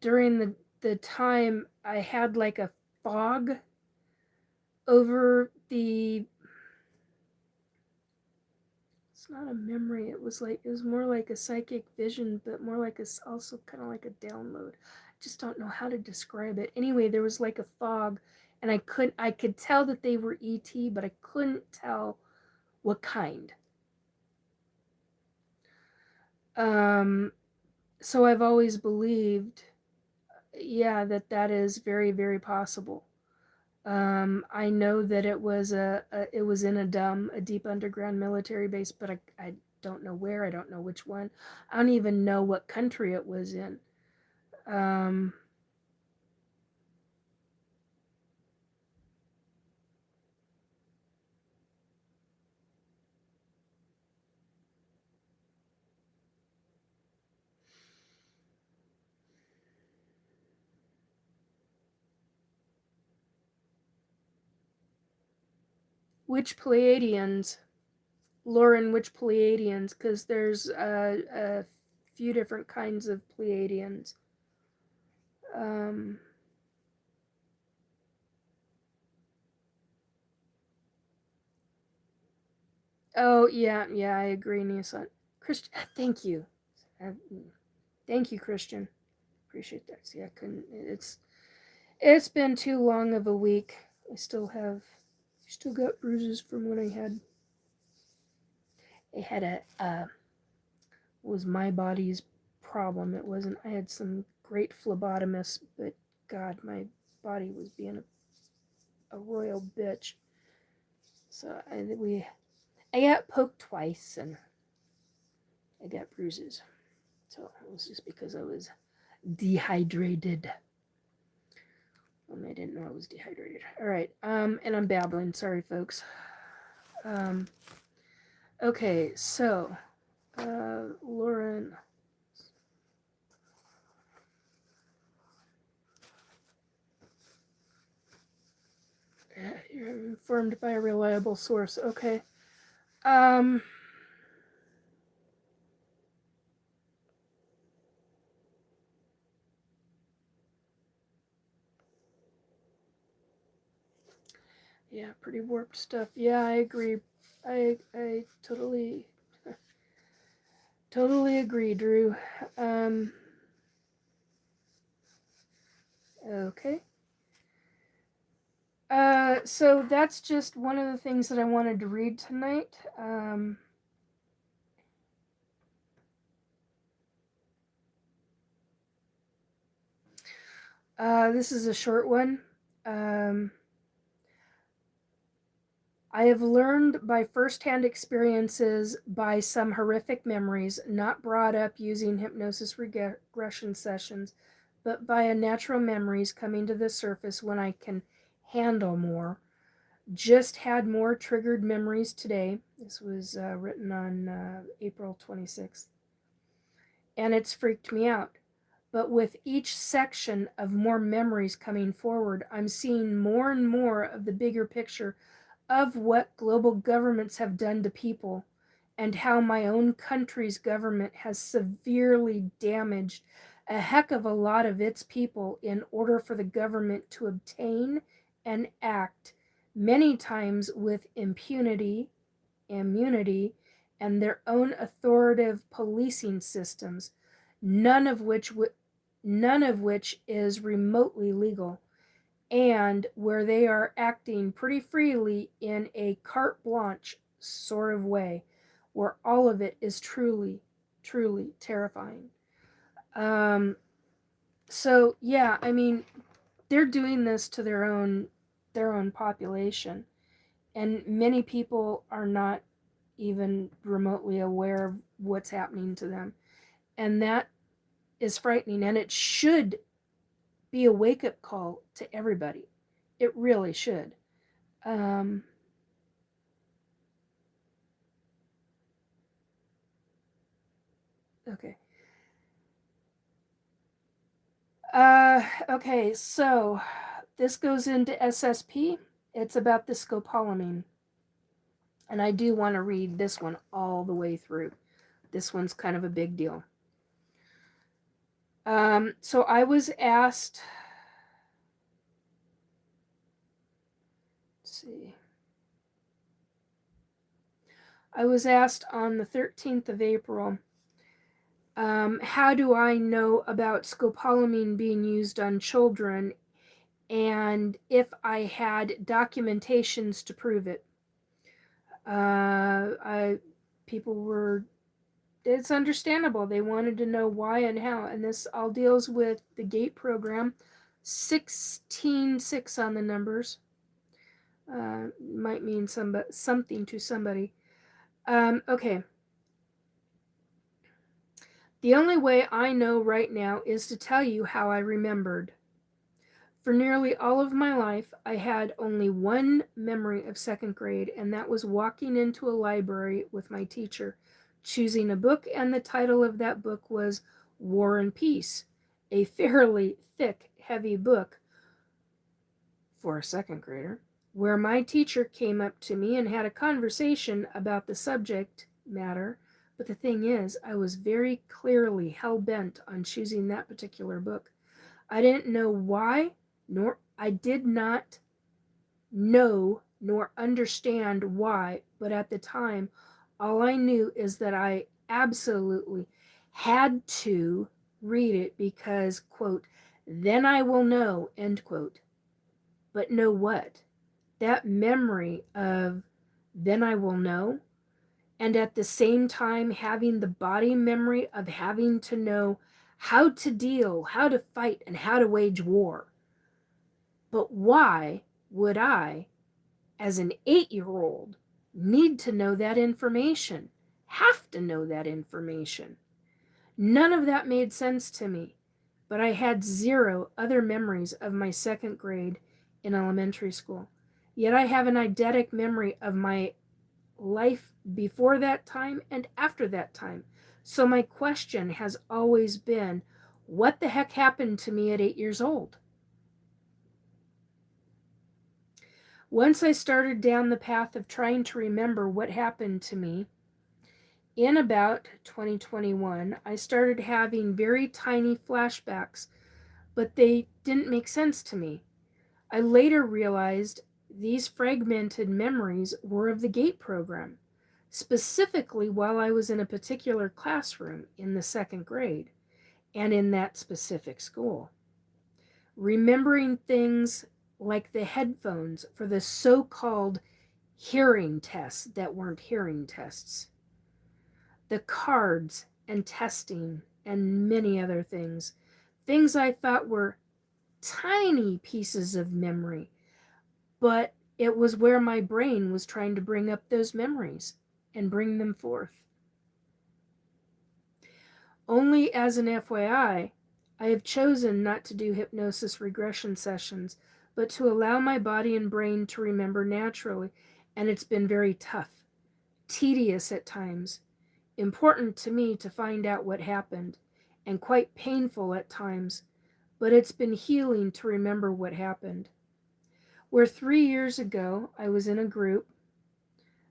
during the time I had like a fog over the. It's not a memory. It was more like a psychic vision, but more like also kind of like a download. I just don't know how to describe it. Anyway, there was like a fog, and I could tell that they were ET, but I couldn't tell what kind. So I've always believed, yeah, that is very, very possible. I know that it was it was in a deep underground military base, but I don't know where. I don't know which one. I don't even know what country it was in. which Pleiadians, Lauren, which Pleiadians, because there's a few different kinds of Pleiadians. Oh, yeah, I agree, Nissan. Christian, thank you. Thank you, Christian. Appreciate that. See, I couldn't, it's been too long of a week. I still got bruises from when I had a, was my body's problem. It wasn't, I had some great phlebotomists, but God, my body was being a royal bitch. So I got poked twice and I got bruises. So it was just because I was dehydrated. And I didn't know I was dehydrated. All right. And I'm babbling. Sorry, folks. Okay. So, Lauren. You're informed by a reliable source. Okay. Yeah, pretty warped stuff. Yeah, I agree. I totally agree, Drew. Okay. So that's just one of the things that I wanted to read tonight. This is a short one. I have learned by firsthand experiences, by some horrific memories, not brought up using hypnosis regression sessions, but via natural memories coming to the surface when I can handle more. Just had more triggered memories today. This was written on April 26th. And it's freaked me out. But with each section of more memories coming forward, I'm seeing more and more of the bigger picture of what global governments have done to people and how my own country's government has severely damaged a heck of a lot of its people in order for the government to obtain and act many times with immunity, and their own authoritative policing systems, none of which is remotely legal, and where they are acting pretty freely in a carte blanche sort of way, where all of it is truly terrifying. So yeah, I mean, they're doing this to their own population, and many people are not even remotely aware of what's happening to them, and that is frightening, and it should be a wake-up call to everybody. It really should. Okay. Okay, so this goes into SSP. It's about the scopolamine. And I do want to read this one all the way through. This one's kind of a big deal. So I was asked, let's see. I was asked on the 13th of April, how do I know about scopolamine being used on children, and if I had documentations to prove it. People were, it's understandable. They wanted to know why and how, and this all deals with the G.A.T.E program. 16.6 on the numbers. Might mean something to somebody. Okay. The only way I know right now is to tell you how I remembered. For nearly all of my life, I had only one memory of second grade, and that was walking into a library with my teacher, choosing a book, and the title of that book was War and Peace, a fairly thick, heavy book for a second grader. where my teacher came up to me and had a conversation about the subject matter. But the thing is, I was very clearly hell-bent on choosing that particular book. I didn't know why, nor I did not know nor understand why, but at the time, all I knew is that I absolutely had to read it because, quote, then I will know, end quote. But know what? That memory of then I will know, and at the same time having the body memory of having to know how to deal, how to fight, and how to wage war. But why would I, as an 8-year-old, need to know that information, have to know that information? None of that made sense to me, but I had 0 other memories of my 2nd grade in elementary school. Yet I have an eidetic memory of my life before that time and after that time. So my question has always been, what the heck happened to me at 8 years old? Once I started down the path of trying to remember what happened to me, in about 2021, I started having very tiny flashbacks, but they didn't make sense to me. I later realized these fragmented memories were of the GATE program, specifically while I was in a particular classroom in the 2nd grade and in that specific school. Remembering things like the headphones for the so-called hearing tests that weren't hearing tests, the cards and testing, and many other things. Things I thought were tiny pieces of memory, but it was where my brain was trying to bring up those memories and bring them forth. Only as an FYI, I have chosen not to do hypnosis regression sessions, but to allow my body and brain to remember naturally, and it's been very tough, tedious at times, important to me to find out what happened, and quite painful at times, but it's been healing to remember what happened. Where 3 years ago I was in a group,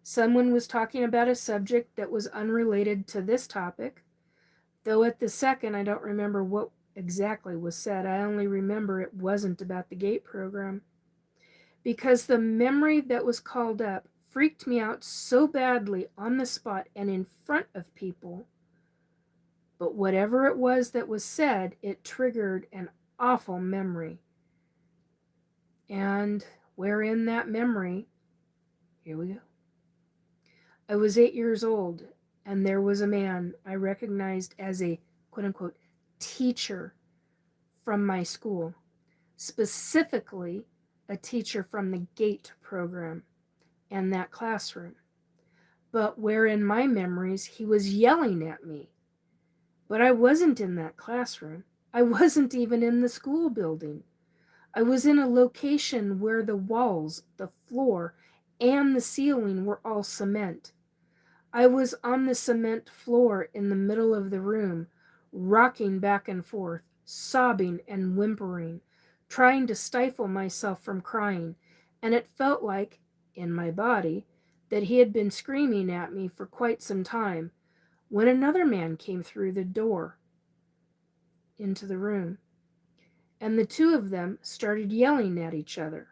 someone was talking about a subject that was unrelated to this topic, though at the second I don't remember what exactly was said. I only remember it wasn't about the GATE program. Because the memory that was called up freaked me out so badly on the spot and in front of people. But whatever it was that was said, it triggered an awful memory. And wherein that memory, here we go. I was 8 years old, and there was a man I recognized as a quote-unquote teacher from my school, specifically a teacher from the GATE program and that classroom. But where in my memories he was yelling at me. But I wasn't in that classroom. I wasn't even in the school building. I was in a location where the walls, the floor, and the ceiling were all cement. I was on the cement floor in the middle of the room, rocking back and forth, sobbing and whimpering, trying to stifle myself from crying, and it felt like, in my body, that he had been screaming at me for quite some time, when another man came through the door into the room, and the two of them started yelling at each other,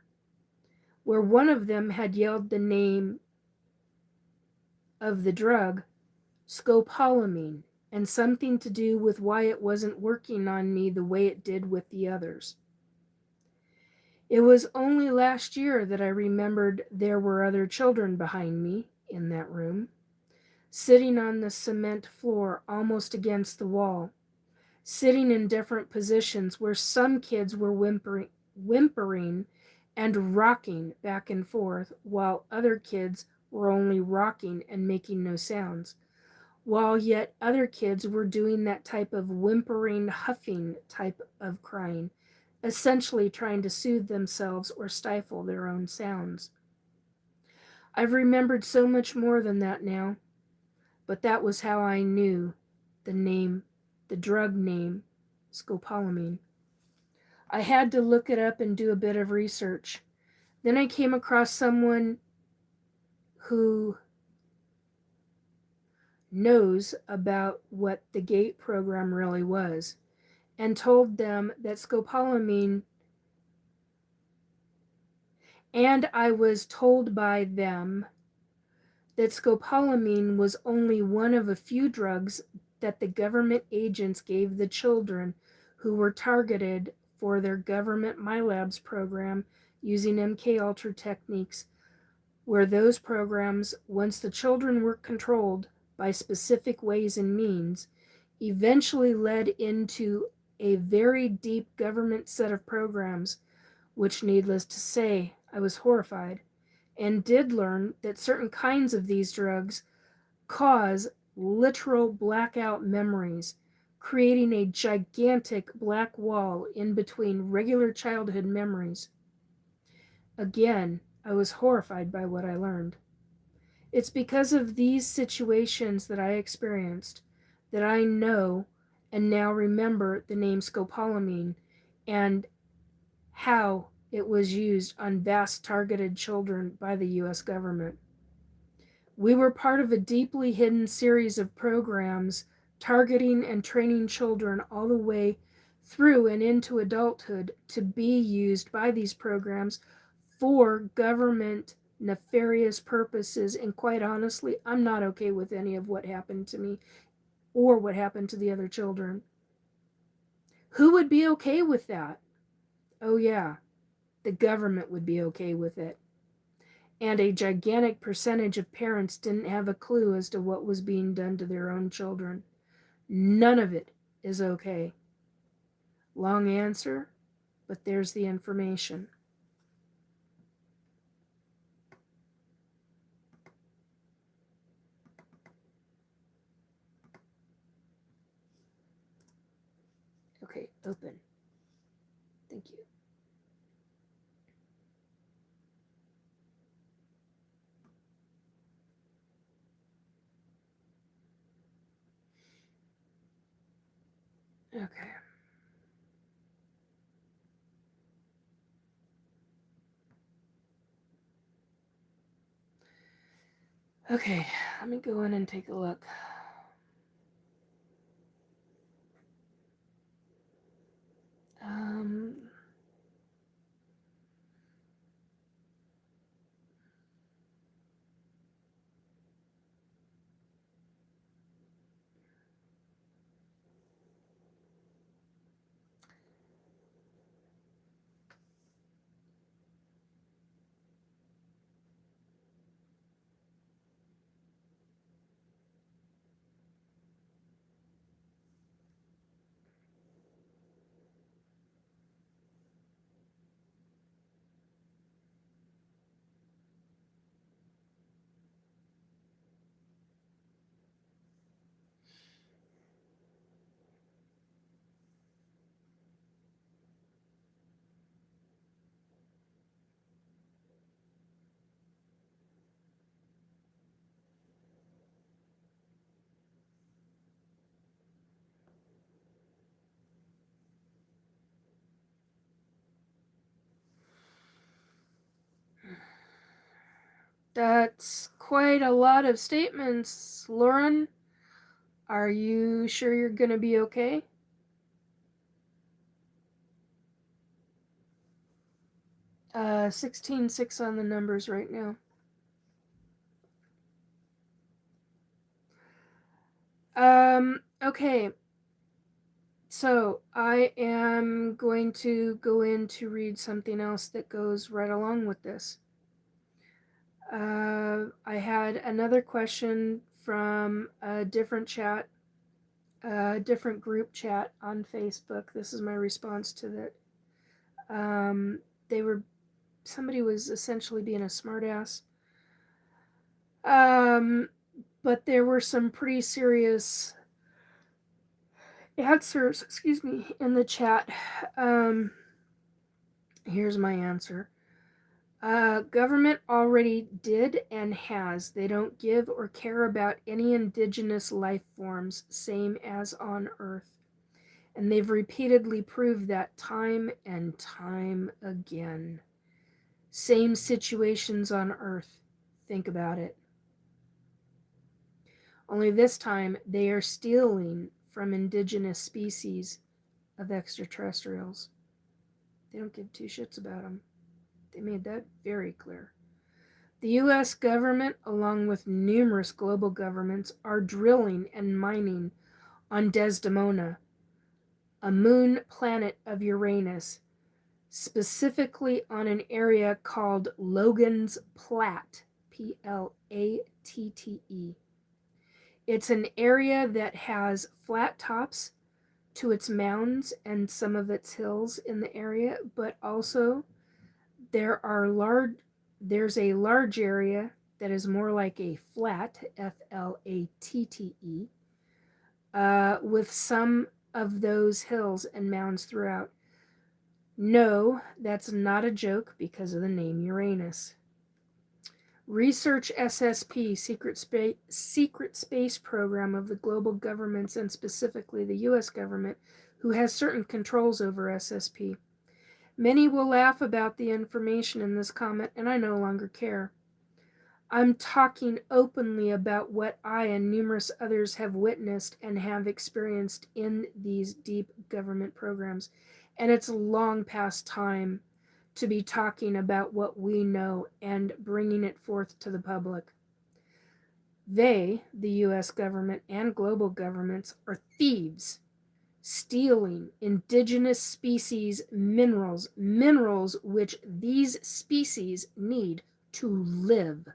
where one of them had yelled the name of the drug, scopolamine, and something to do with why it wasn't working on me the way it did with the others. It was only last year that I remembered there were other children behind me in that room, sitting on the cement floor almost against the wall, sitting in different positions where some kids were whimpering and rocking back and forth, while other kids were only rocking and making no sounds, while yet other kids were doing that type of whimpering, huffing type of crying, essentially trying to soothe themselves or stifle their own sounds. I've remembered so much more than that now, but that was how I knew the name, the drug name, scopolamine. I had to look it up and do a bit of research. Then I came across someone who knows about what the G.A.T.E program really was and told them that scopolamine, and I was told by them that scopolamine was only one of a few drugs that the government agents gave the children who were targeted for their government MyLabs program using MK Ultra techniques, where those programs, once the children were controlled by specific ways and means, eventually led into a very deep government set of programs, which, needless to say, I was horrified, and did learn that certain kinds of these drugs cause literal blackout memories, creating a gigantic black wall in between regular childhood memories. Again, I was horrified by what I learned. It's because of these situations that I experienced that I know and now remember the name scopolamine and how it was used on vast targeted children by the US government. We were part of a deeply hidden series of programs targeting and training children all the way through and into adulthood to be used by these programs for government nefarious purposes. And quite honestly, I'm not okay with any of what happened to me or what happened to the other children. Who would be okay with that? Oh, yeah, the government would be okay with it. And a gigantic percentage of parents didn't have a clue as to what was being done to their own children. None of it is okay. Long answer, but there's the information. Okay, open. Thank you. Okay. Okay, let me go in and take a look. Um, that's quite a lot of statements, Lauren. Are you sure you're going to be okay? 16:6 on the numbers right now. Okay. So I am going to go in to read something else that goes right along with this. I had another question from a different chat, a different group chat on Facebook. This is my response to that. They were, somebody was essentially being a smartass. But there were some pretty serious answers, in the chat. Here's my answer. Government already did and has. They don't give or care about any indigenous life forms, same as on Earth. And they've repeatedly proved that time and time again. Same situations on Earth. Think about it. Only this time they are stealing from indigenous species of extraterrestrials. They don't give two shits about them. They made that very clear. The US government, along with numerous global governments, are drilling and mining on Desdemona, a moon planet of Uranus, specifically on an area called Logan's Platte, Platte. It's an area that has flat tops to its mounds and some of its hills in the area, but also there's a large area that is more like a flat, Flatte, with some of those hills and mounds throughout. No, that's not a joke because of the name Uranus. Research SSP, secret space program of the global governments, and specifically the US government, who has certain controls over SSP. Many will laugh about the information in this comment, and I no longer care. I'm talking openly about what I and numerous others have witnessed and have experienced in these deep government programs. And it's long past time to be talking about what we know and bringing it forth to the public. They, the US government and global governments, are thieves, stealing indigenous species minerals which these species need to live.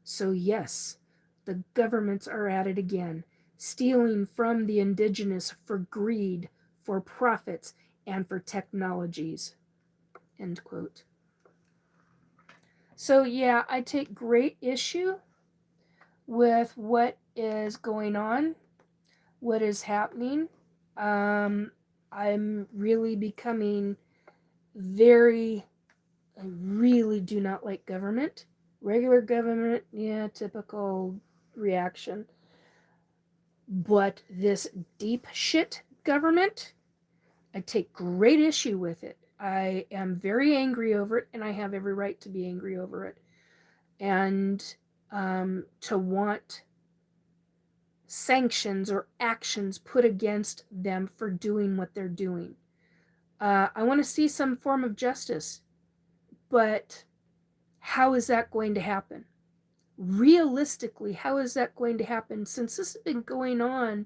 So yes, the governments are at it again, stealing from the indigenous for greed, for profits, and for technologies. End quote. So yeah, I take great issue with what is going on, what is happening. I'm really becoming I really do not like government. Regular government, yeah, typical reaction. But this deep shit government, I take great issue with it. I am very angry over it, and I have every right to be angry over it. And to want sanctions or actions put against them for doing what they're doing. I want to see some form of justice, but how is that going to happen? Realistically, how is that going to happen? Since this has been going on,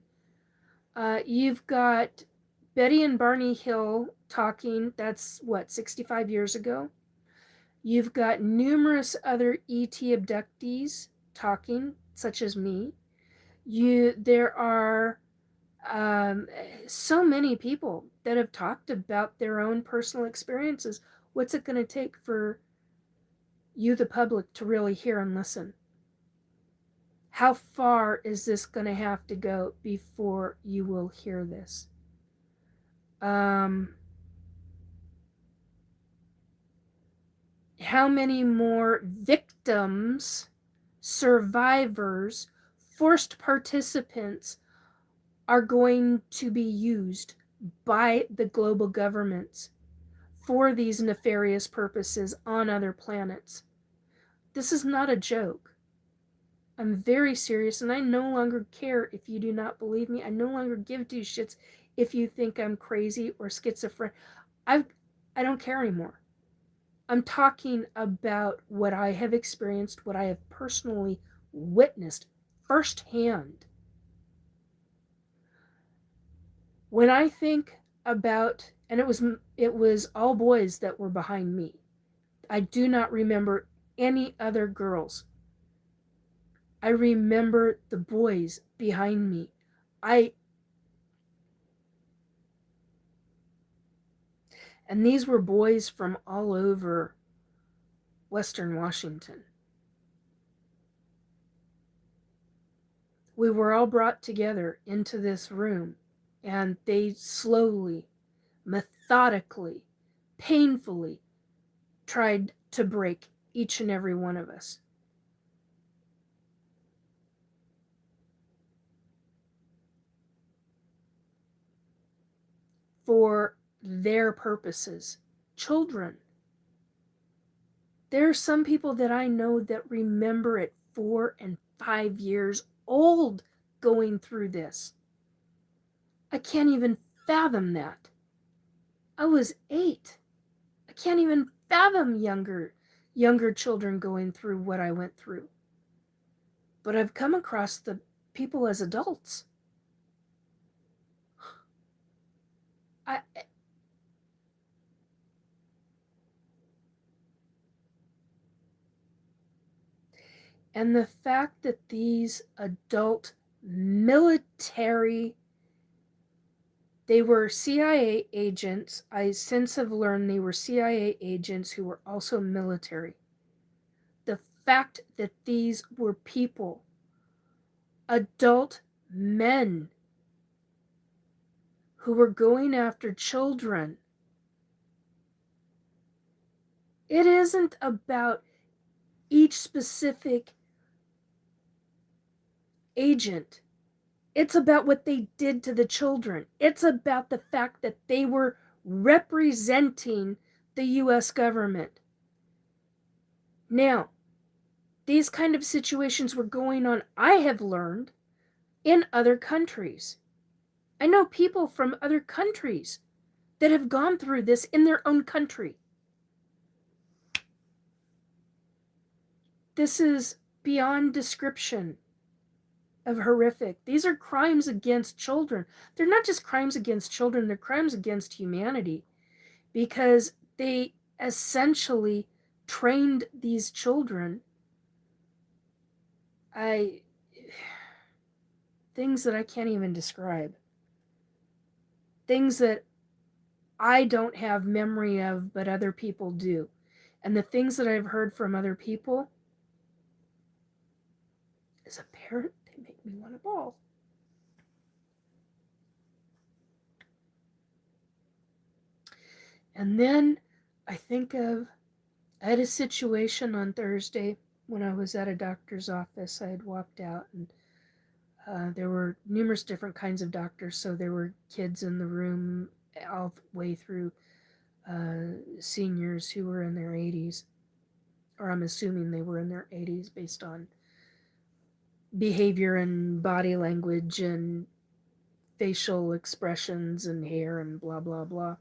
you've got Betty and Barney Hill talking, that's what, 65 years ago? You've got numerous other ET abductees talking, such as me. There are so many people that have talked about their own personal experiences. What's it going to take for you, the public, to really hear and listen? How far is this going to have to go before you will hear this? How many more victims, survivors, forced participants are going to be used by the global governments for these nefarious purposes on other planets? This is not a joke. I'm very serious, and I no longer care if you do not believe me. I no longer give two shits if you think I'm crazy or schizophrenic. I don't care anymore. I'm talking about what I have experienced, what I have personally witnessed firsthand. When I think about, and it was all boys that were behind me. I do not remember any other girls. I remember the boys behind me. And these were boys from all over Western Washington. We were all brought together into this room, and they slowly, methodically, painfully tried to break each and every one of us. For their purposes. Children. There are some people that I know that remember at 4 and 5 years old going through this. I can't even fathom that. I was 8. I can't even fathom younger children going through what I went through. But I've come across the people as adults. I And the fact that these adult military, they were CIA agents. I since have learned they were CIA agents who were also military. The fact that these were people, adult men, who were going after children. It isn't about each specific agent. It's about what they did to the children. It's about the fact that they were representing the U.S. government. Now, these kind of situations were going on, I have learned, in other countries. I know people from other countries that have gone through this in their own country. This is beyond description of horrific. These are crimes against children. They're not just crimes against children, they're crimes against humanity, because they essentially trained these children things that I can't even describe. Things that I don't have memory of, but other people do. And the things that I've heard from other people, as a parent, they make me want to bawl. And then I had a situation on Thursday when I was at a doctor's office. I had walked out, and there were numerous different kinds of doctors. So there were kids in the room all the way through seniors who were in their 80s, or I'm assuming they were in their 80s based on behavior and body language and facial expressions and hair and blah, blah, blah.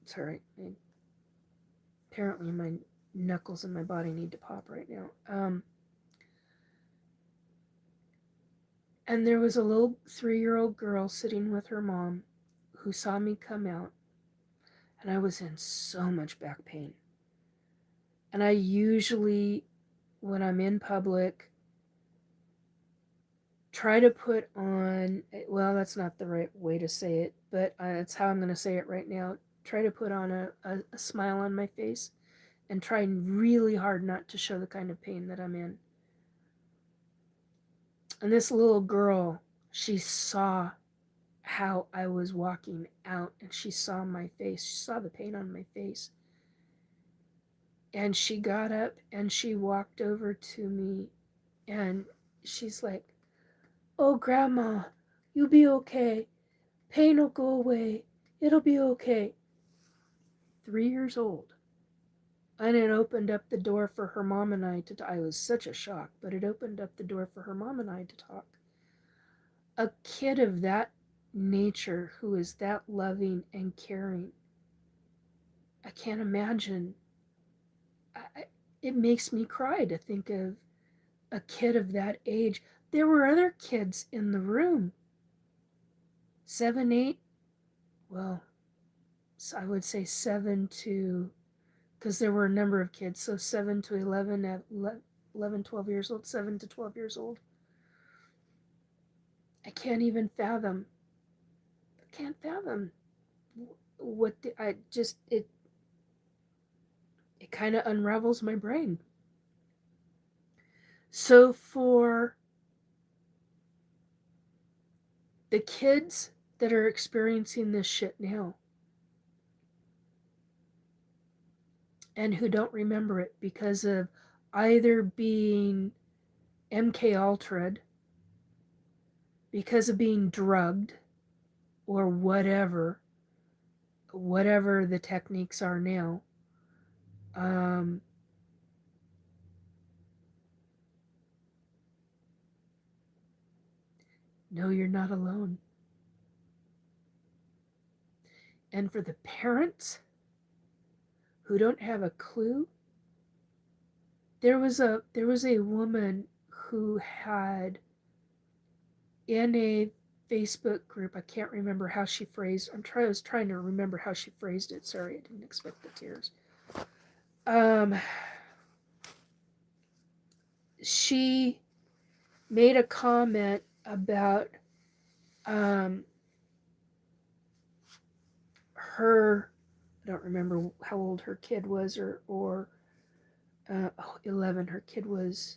Sorry. Apparently my knuckles in my body need to pop right now. And there was a little 3-year-old girl sitting with her mom who saw me come out, and I was in so much back pain. And I usually, when I'm in public, try to put on, well, that's not the right way to say it, but that's how I'm going to say it right now. Try to put on a smile on my face and try really hard not to show the kind of pain that I'm in. And this little girl, she saw how I was walking out, and she saw my face. She saw the pain on my face. And she got up and she walked over to me, and she's like, "Oh, Grandma, you'll be okay. Pain will go away. It'll be okay." 3 years old. And it opened up the door for her mom and I to talk. I was such a shock, but it opened up the door for her mom and I to talk. A kid of that nature who is that loving and caring, I can't imagine. It makes me cry to think of a kid of that age. There were other kids in the room. 7, 8, well, I would say 7 to, because there were a number of kids, so 7 to 11, at 11, 12 years old, 7 to 12 years old. I can't even fathom. I can't fathom what it kind of unravels my brain. So for the kids that are experiencing this shit now and who don't remember it because of either being MK Ultra'd, because of being drugged, or whatever the techniques are now, Um, no, you're not alone. And for the parents who don't have a clue, there was a woman who had in a Facebook group. I can't remember how she phrased. I was trying to remember how she phrased it. Sorry, I didn't expect the tears. She made a comment about her. I don't remember how old her kid was, or 11. Her kid was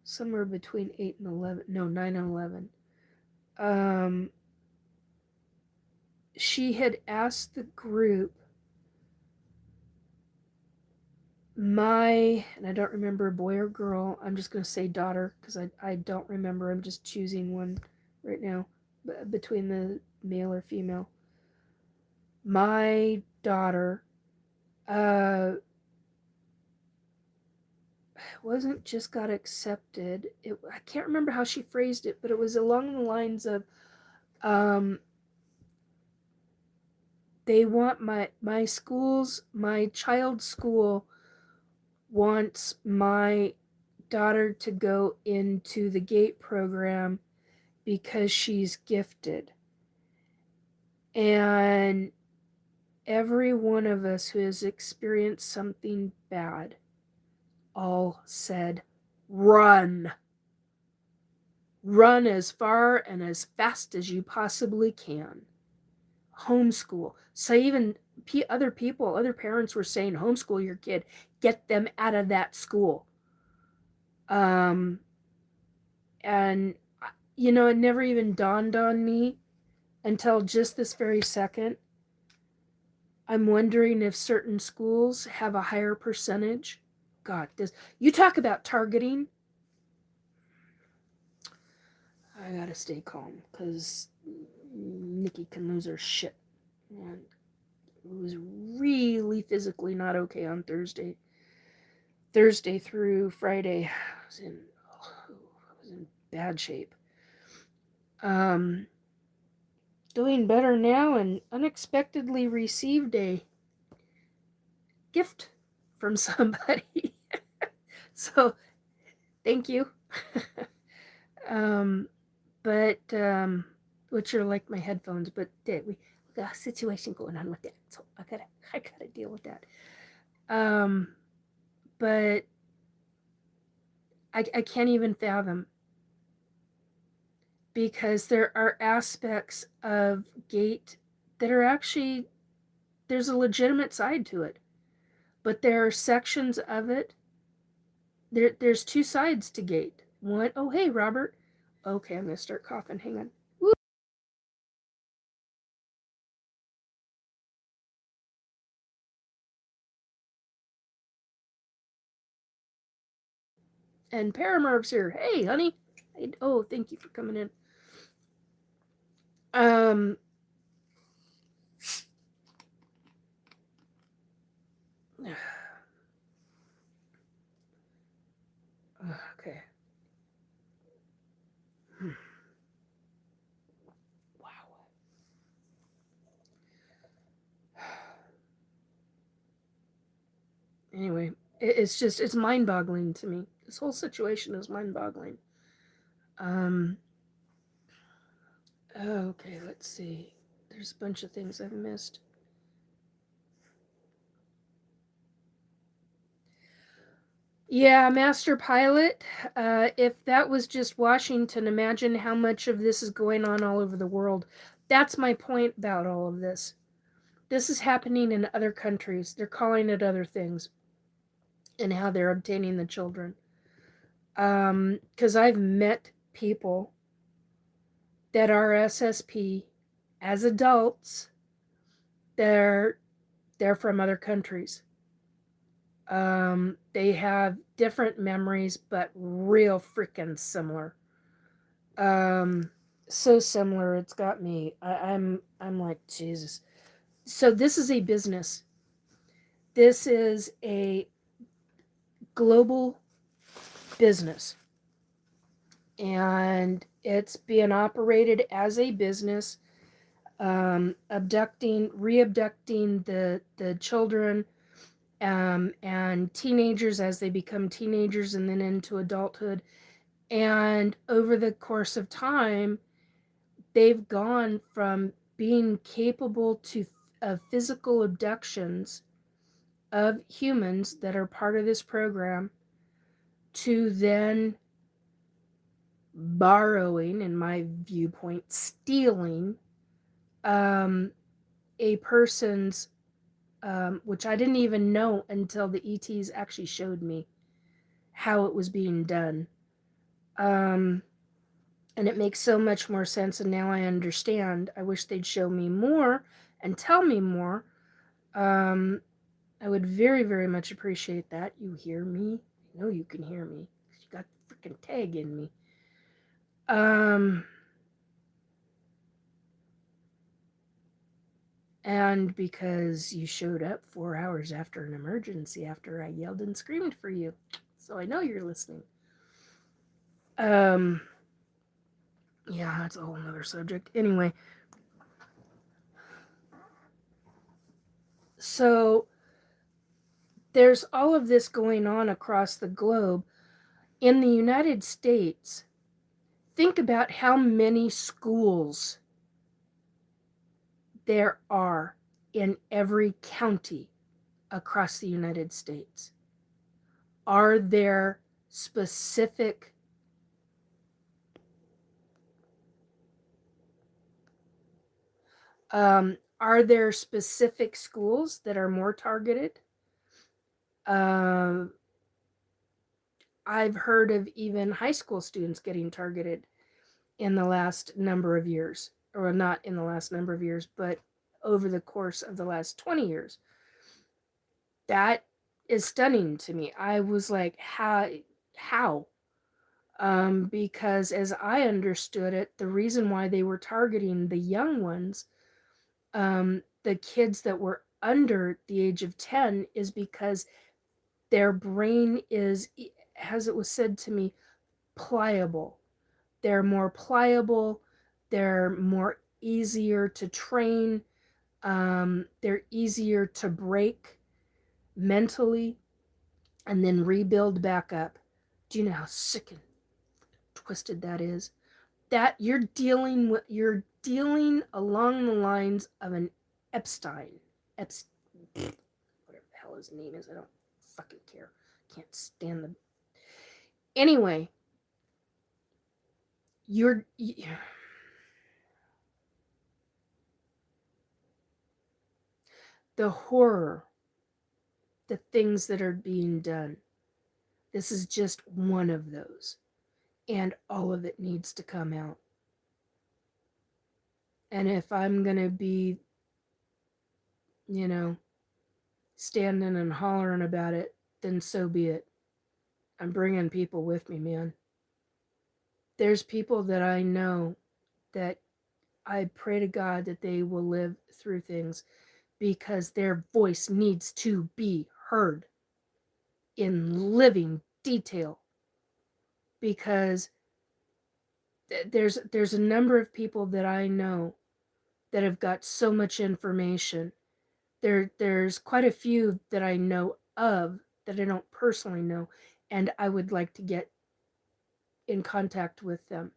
somewhere between 8 and 11. No, 9 and 11. She had asked the group, and I don't remember boy or girl. I'm just going to say daughter because I don't remember. I'm just choosing one right now between the male or female. My daughter wasn't just got accepted. I can't remember how she phrased it, but it was along the lines of they want my child's school wants my daughter to go into the GATE program because she's gifted. And every one of us who has experienced something bad all said, run. Run as far and as fast as you possibly can. Homeschool. So even other parents were saying, homeschool your kid. Get them out of that school. And, it never even dawned on me until just this very second. I'm wondering if certain schools have a higher percentage. God, you talk about targeting. I gotta stay calm because Nikki can lose her shit. And it was really physically not okay on Thursday. Thursday through Friday, I was in bad shape. Doing better now, and unexpectedly received a gift from somebody. So, thank you. But which are like my headphones, but we got a situation going on with that, so I gotta deal with that. But I can't even fathom, because there are aspects of GATE that are actually, there's a legitimate side to it, but there are sections of it. There's two sides to GATE. One, oh hey Robert, okay, I'm gonna start coughing. Hang on. Woo. And Paramarv's here. Hey, honey. Oh, thank you for coming in. Okay. Wow. Anyway, it's mind-boggling to me. This whole situation is mind-boggling. Okay, let's see. There's a bunch of things I've missed. Yeah, Master Pilot. If that was just Washington, imagine how much of this is going on all over the world. That's my point about all of this. This is happening in other countries. They're calling it other things, and how they're obtaining the children. Because I've met people that are SSP as adults. They're from other countries. They have different memories, but real freaking similar. So similar, it's got me. I'm like, Jesus. So this is a business. This is a global business, and it's being operated as a business, re-abducting the children, and teenagers as they become teenagers and then into adulthood. And over the course of time, they've gone from being capable of physical abductions of humans that are part of this program to then borrowing, in my viewpoint, stealing a person's, which I didn't even know until the ETs actually showed me how it was being done. And it makes so much more sense, and now I understand. I wish they'd show me more and tell me more. I would very, very much appreciate that. You hear me? I know you can hear me. You got the freaking tag in me. And because you showed up 4 hours after an emergency after I yelled and screamed for you. So I know you're listening. Yeah, that's a whole nother subject. Anyway. So there's all of this going on across the globe. In the United States, think about how many schools there are in every county across the United States. Are there specific schools that are more targeted? I've heard of even high school students getting targeted in the last number of years, or not in the last number of years, but over the course of the last 20 years. That is stunning to me. I was like, how? Because as I understood it, the reason why they were targeting the young ones, the kids that were under the age of 10, is because their brain is, as it was said to me, pliable. They're more pliable. They're more easier to train. They're easier to break mentally and then rebuild back up. Do you know how sick and twisted that is? That you're dealing along the lines of an Epstein. Whatever the hell his name is, I don't fucking care. Can't stand the. Anyway, the horror, the things that are being done. This is just one of those. And all of it needs to come out. And if I'm going to be, standing and hollering about it, then so be it. I'm bringing people with me, man. There's people that I know that I pray to God that they will live through things, because their voice needs to be heard in living detail. Because there's a number of people that I know that have got so much information. There's quite a few that I know of that I don't personally know, and I would like to get in contact with them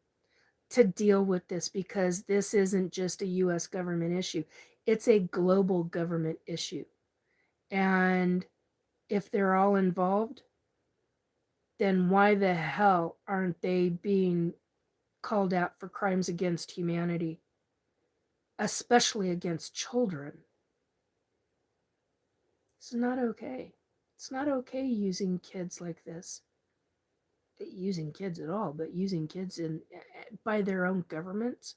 to deal with this, because this isn't just a US government issue. It's a global government issue. And if they're all involved, then why the hell aren't they being called out for crimes against humanity, especially against children? It's not okay. It's not okay using kids like this. Using kids at all, but using kids by their own governments.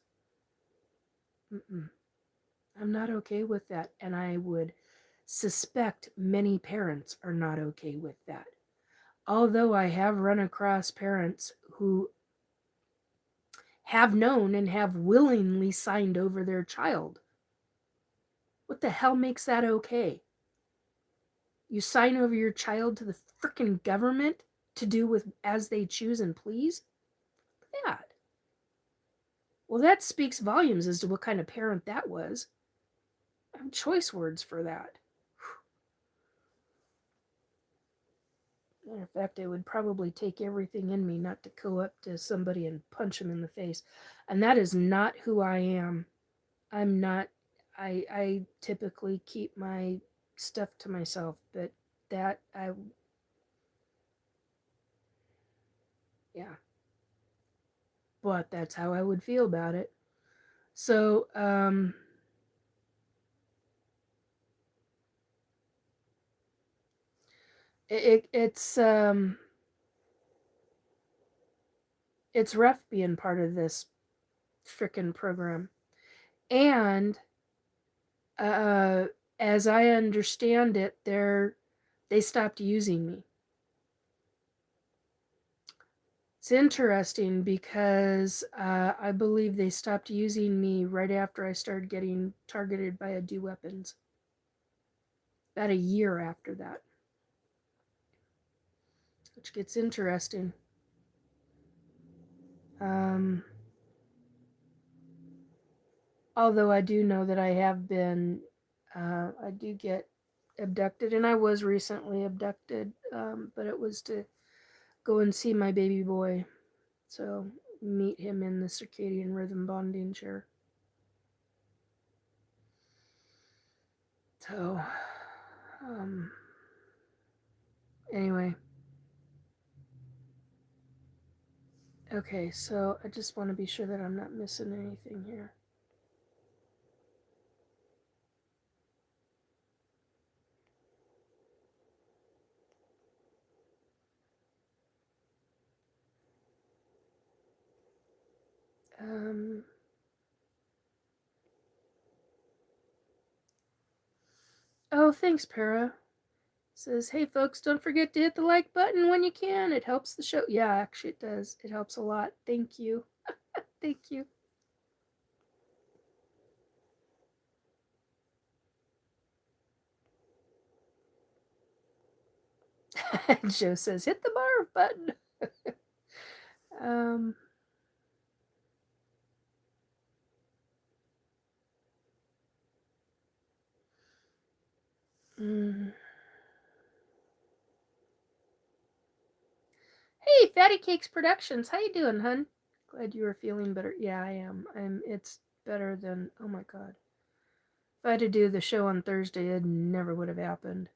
I'm not okay with that, and I would suspect many parents are not okay with that. Although I have run across parents who have known and have willingly signed over their child. What the hell makes that okay? You sign over your child to the frickin' government to do with as they choose and please? That. Well, that speaks volumes as to what kind of parent that was. I have choice words for that. Matter of fact, it would probably take everything in me not to go up to somebody and punch him in the face. And that is not who I am. I'm not. I typically keep my stuff to myself, but that yeah. But that's how I would feel about it. So, it's rough being part of this frickin' program. And uh, as I understand it, they stopped using me. It's interesting because I believe they stopped using me right after I started getting targeted by AD weapons. About a year after that. Which gets interesting. Although I do know that I have been, I do get abducted, and I was recently abducted, but it was to go and see my baby boy. So meet him in the circadian rhythm bonding chair. So, anyway. Okay, so I just want to be sure that I'm not missing anything here. Oh, thanks, Para. Says, hey folks, don't forget to hit the like button when you can. It helps the show. Yeah, actually it does. It helps a lot. Thank you. Thank you. Joe says, hit the bar button. um, mm. Hey, Fatty Cakes Productions. How you doing, hun? Glad you are feeling better. Yeah, I am. It's better than, oh my god. If I had to do the show on Thursday, it never would have happened.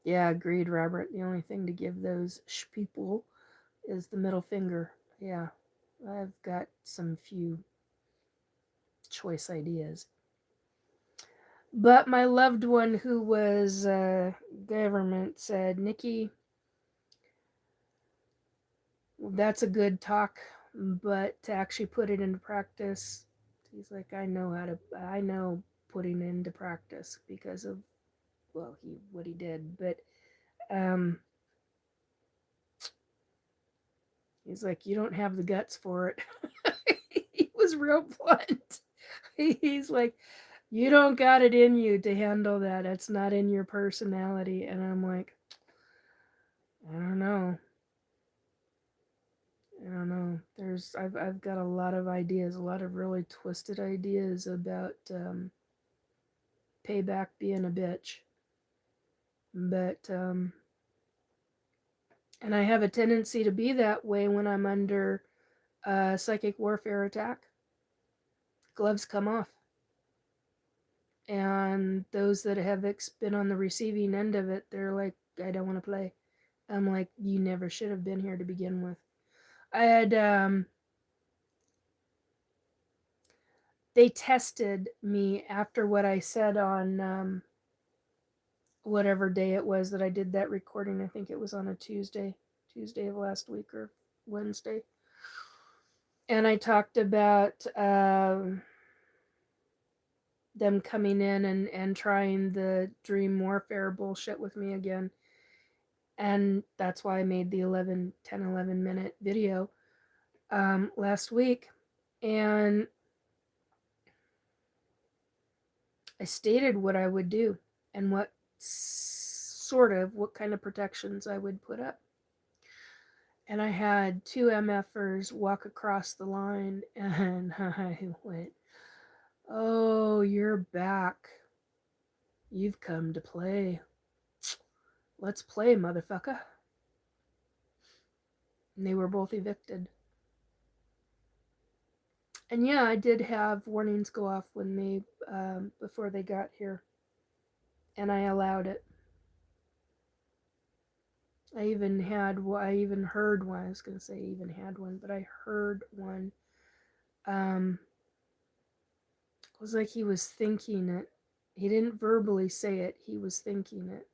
Yeah, agreed, Robert. The only thing to give those people is the middle finger. Yeah, I've got some few choice ideas. But my loved one who was government said, Nikki, that's a good talk, but to actually put it into practice, he's like, I know putting it into practice because of, well, what he did. But he's like, you don't have the guts for it. He was real blunt. He's like, you don't got it in you to handle that. It's not in your personality. And I'm like, I don't know. I don't know. I've got a lot of ideas, a lot of really twisted ideas about payback being a bitch. But and I have a tendency to be that way when I'm under a psychic warfare attack. Gloves come off. And those that have been on the receiving end of it, they're like, I don't want to play. I'm like, you never should have been here to begin with. I had they tested me after what I said on whatever day it was that I did that recording. I think it was on a Tuesday of last week or Wednesday. And I talked about them coming in and trying the dream warfare bullshit with me again. And that's why I made the 11 minute video last week. And I stated what I would do and what kind of protections I would put up. And I had 2 MFers walk across the line, and I went, "Oh, you're back. You've come to play. Let's play, motherfucker." And they were both evicted. And yeah, I did have warnings go off when they before they got here, and I allowed it. I even heard one. I was gonna say I even had one, but I heard one. It was like he was thinking it. He didn't verbally say it. He was thinking it,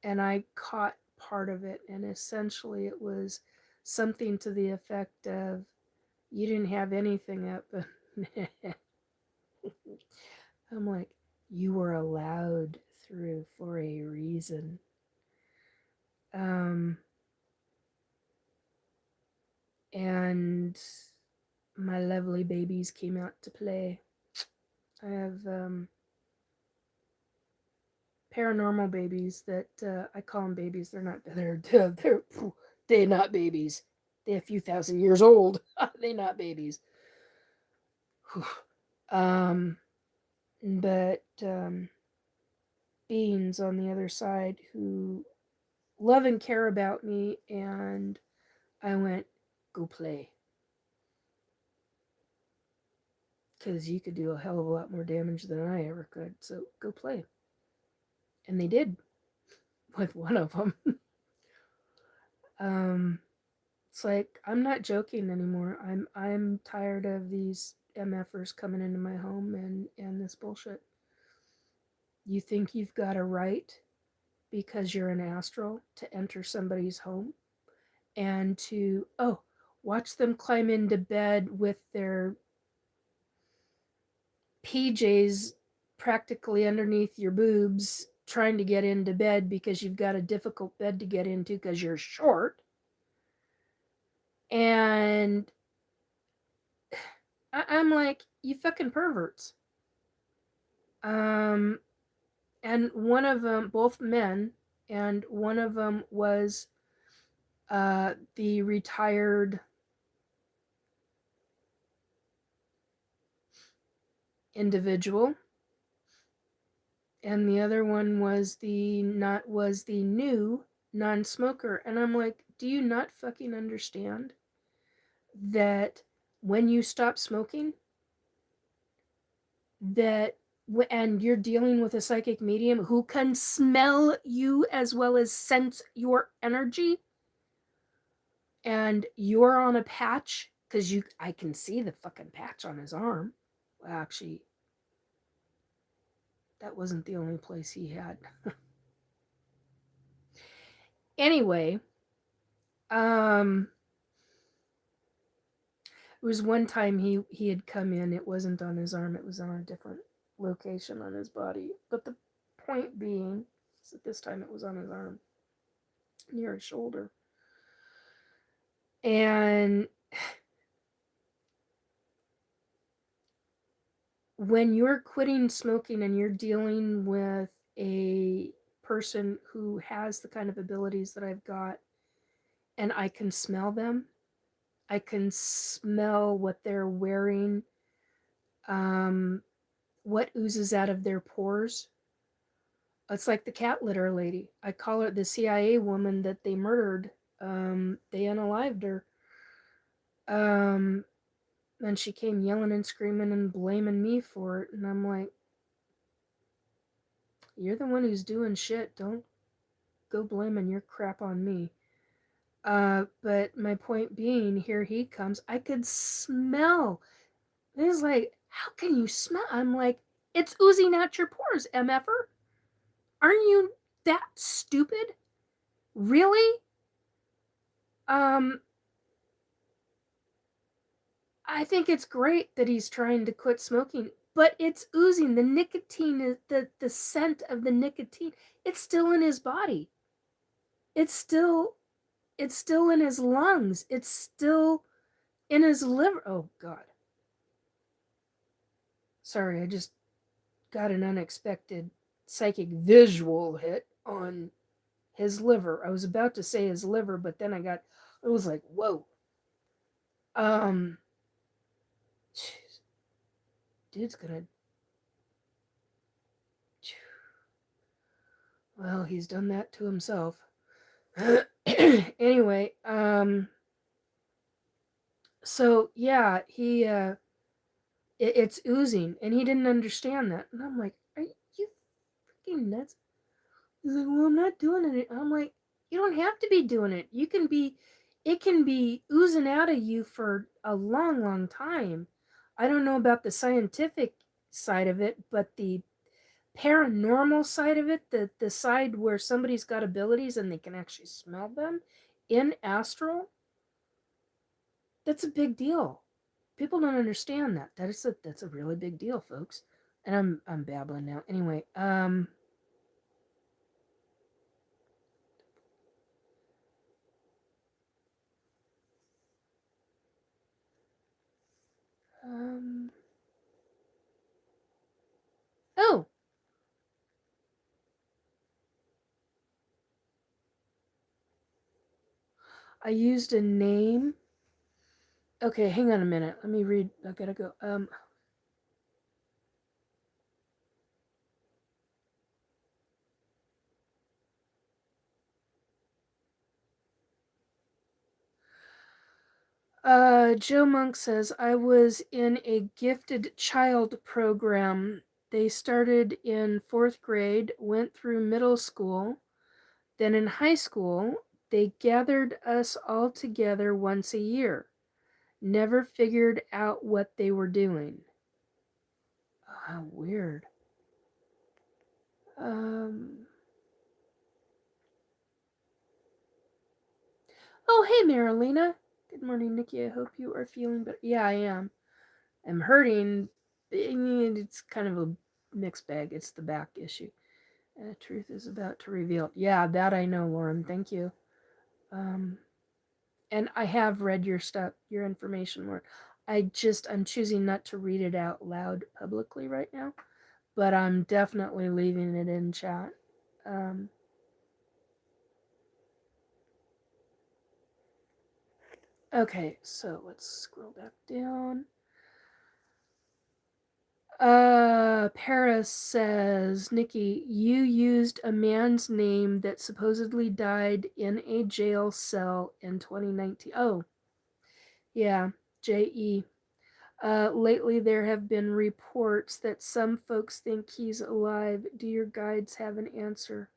and I caught part of it. And essentially, it was something to the effect of, "You didn't have anything up." I'm like, "You were allowed through for a reason." And my lovely babies came out to play. I have paranormal babies that I call them babies. They're not babies. They're a few thousand years old. They're not babies. But beings on the other side who love and care about me, and I went, "Go play. Because you could do a hell of a lot more damage than I ever could. So go play." And they did with one of them. It's like, I'm not joking anymore. I'm tired of these MFers coming into my home and this bullshit. You think you've got a right because you're an astral to enter somebody's home and to watch them climb into bed with their PJs practically underneath your boobs, trying to get into bed because you've got a difficult bed to get into because you're short. And I'm like, you fucking perverts. And one of them, both men, and one of them was the retired individual, and the other one was the new non-smoker. And I'm like, do you not fucking understand that when you stop smoking, that and you're dealing with a psychic medium who can smell you as well as sense your energy, and you're on a patch because I can see the fucking patch on his arm. Well, actually, that wasn't the only place he had. Anyway, it was one time he had come in. It wasn't on his arm. It was on a different location on his body. But the point being is that this time it was on his arm, near his shoulder. And when you're quitting smoking and you're dealing with a person who has the kind of abilities that I've got, and I can smell them, I can smell what they're wearing, what oozes out of their pores. It's like the cat litter lady. I call her the CIA woman that they murdered. They unalived her. And she came yelling and screaming and blaming me for it. And I'm like, you're the one who's doing shit. Don't go blaming your crap on me. But my point being, here he comes. I could smell. And he's like, how can you smell? I'm like, it's oozing out your pores, MFer. Aren't you that stupid? Really? I think it's great that he's trying to quit smoking, but it's oozing. The nicotine is the scent of the nicotine. It's still in his body. It's still in his lungs. It's still in his liver. Oh God. Sorry, I just got an unexpected psychic visual hit on his liver. I was about to say his liver, but then it was like, whoa. Um, dude's gonna, well, he's done that to himself. Anyway, so yeah, it's oozing, and he didn't understand that, and I'm like, are you freaking nuts? He's like, well, I'm not doing it. I'm like, you don't have to be doing it. It can be oozing out of you for a long, long time. I don't know about the scientific side of it, but the paranormal side of it, the side where somebody's got abilities and they can actually smell them in astral, that's a big deal. People don't understand that. That's a really big deal, folks. And I'm babbling now. Anyway, um oh, I used a name. Okay, hang on a minute. Let me read. I gotta go. Joe Monk says, I was in a gifted child program. They started in 4th grade, went through middle school. Then in high school, they gathered us all together once a year. Never figured out what they were doing. Oh, how weird. Um, oh, hey, Marilena. Good morning, Nikki. I hope you are feeling better. Yeah, I am. I'm hurting. It's kind of a mixed bag. It's the back issue. Truth is about to reveal. Yeah, that I know, Lauren. Thank you. And I have read your stuff, your information, Lauren. I'm choosing not to read it out loud publicly right now, but I'm definitely leaving it in chat. Um, okay, so let's scroll back down. Paris says, Nikki, you used a man's name that supposedly died in a jail cell in 2019. Oh, yeah, G.A.T.E. Lately, there have been reports that some folks think he's alive. Do your guides have an answer?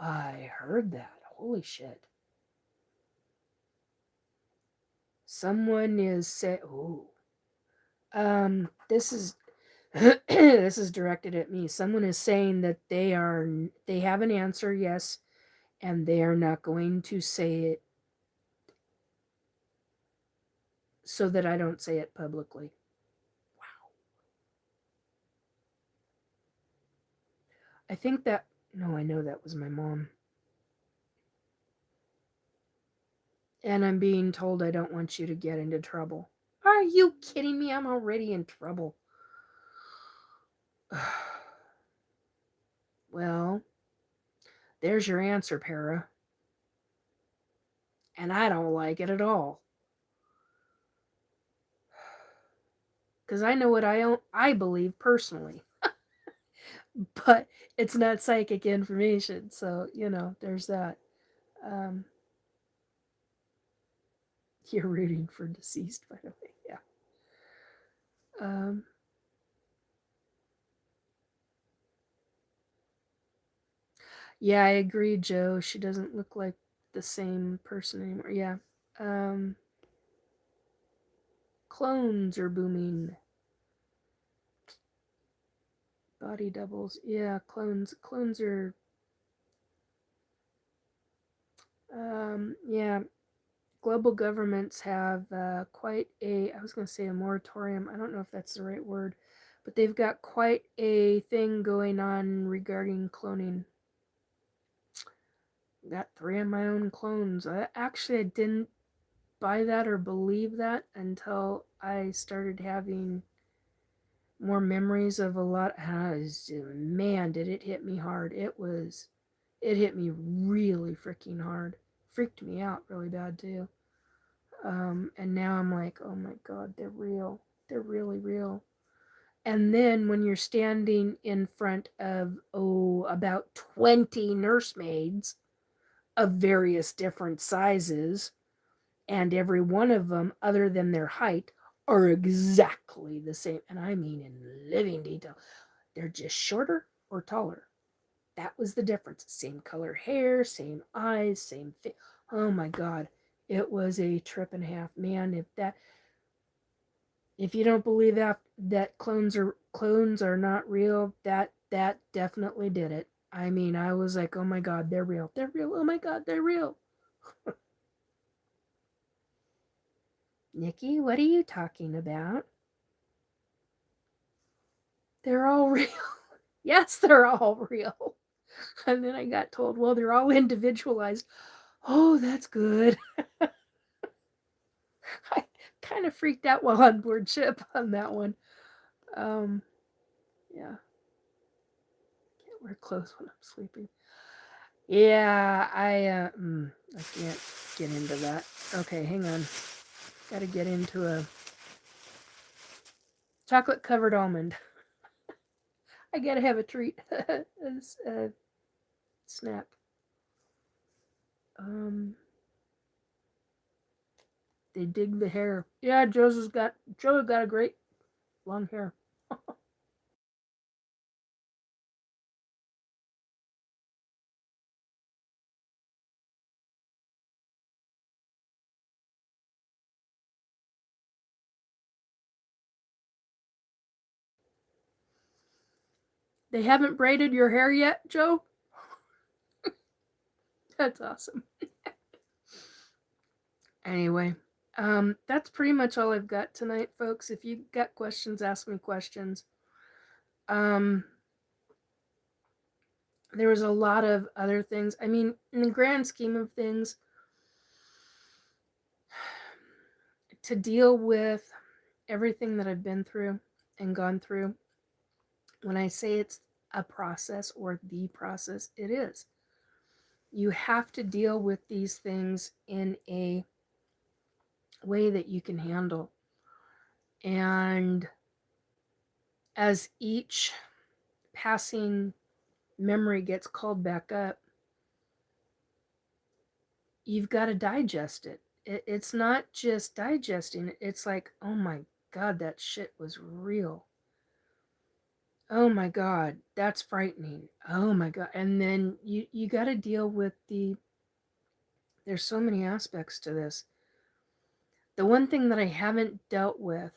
I heard that. Holy shit. Someone is saying, oh, this is this is directed at me. Someone is saying that they have an answer, yes, and they are not going to say it so that I don't say it publicly. Wow. I think that no, I know that was my mom. And I'm being told I don't want you to get into trouble. Are you kidding me? I'm already in trouble. Well, there's your answer, Para. And I don't like it at all. Because I know what I believe personally. But it's not psychic information. So, there's that. Um, you're rooting for deceased, by the way. Yeah. Um, yeah, I agree, Joe. She doesn't look like the same person anymore. Yeah. Um, clones are booming. Body doubles. Yeah, clones. Clones are. Yeah. Global governments have quite a. I was going to say a moratorium. I don't know if that's the right word, but they've got quite a thing going on regarding cloning. Got 3 of my own clones. I didn't buy that or believe that until I started having more memories of a lot. Man, did it hit me hard. It hit me really freaking hard. Freaked me out really bad too. And now I'm like, oh my God, they're real. They're really real. And then when you're standing in front of, about 20 nursemaids of various different sizes, and every one of them, other than their height, are exactly the same. And I mean in living detail. They're just shorter or taller. That was the difference. Same color hair, same eyes, same face. Oh my God. It was a trip and a half. Man, if you don't believe that clones are not real, that definitely did it. I mean, I was like, oh my God, they're real. They're real. Oh my God, they're real. Nikki, what are you talking about? They're all real. Yes, they're all real. And then I got told, well, they're all individualized. Oh, that's good. I kind of freaked out while on board ship on that one. Yeah. Can't wear clothes when I'm sleeping. Yeah, I can't get into that. Okay, hang on. Got to get into a chocolate covered almond. I gotta have a treat. A snack. They dig the hair. Yeah, Joe got a great long hair. They haven't braided your hair yet, Joe? That's awesome. Anyway, that's pretty much all I've got tonight, folks. If you got questions, ask me questions. Um, there was a lot of other things. I mean, in the grand scheme of things, to deal with everything that I've been through and gone through, when I say it's a process or the process, it is. You have to deal with these things in a way that you can handle. And as each passing memory gets called back up, you've got to digest it. It's not just digesting it, it's like, oh my God, that shit was real. Oh my God, that's frightening. Oh my God. And then you got to deal with there's so many aspects to this. The one thing that I haven't dealt with,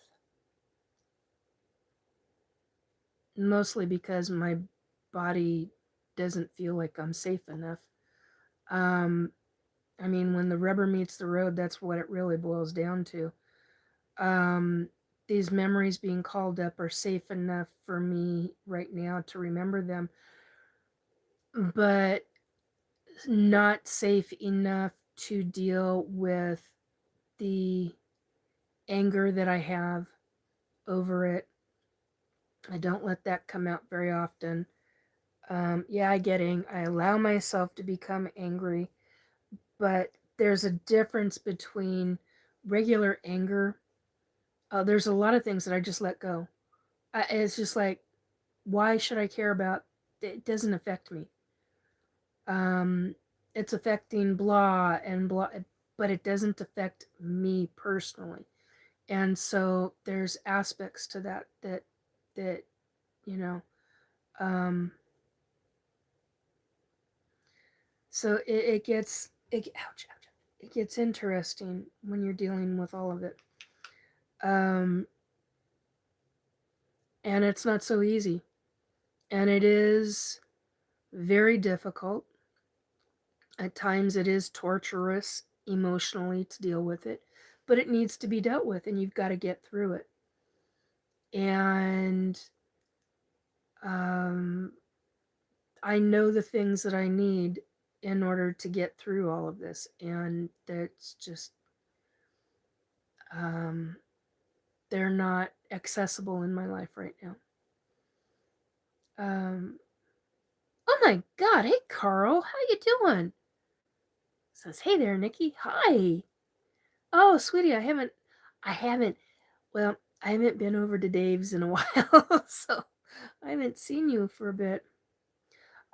mostly because my body doesn't feel like I'm safe enough. Um, I mean, when the rubber meets the road, that's what it really boils down to. Um, these memories being called up are safe enough for me right now to remember them, but not safe enough to deal with the anger that I have over it. I don't let that come out very often. Yeah, I allow myself to become angry, but there's a difference between regular anger. There's a lot of things that I just let go. It's just like, why should I care about? It doesn't affect me. Um, it's affecting blah and blah, but it doesn't affect me personally. And so there's aspects to that you know. Um, so ouch, ouch, it gets interesting when you're dealing with all of it. Um, and it's not so easy. And it is very difficult. At times it is torturous emotionally to deal with it, but it needs to be dealt with and you've got to get through it. And um, I know the things that I need in order to get through all of this. And that's just, um, they're not accessible in my life right now. Oh my God! Hey, Carl, how you doing? Says, hey there, Nikki. Hi. Oh, sweetie, I haven't. Well, I haven't been over to Dave's in a while, so I haven't seen you for a bit.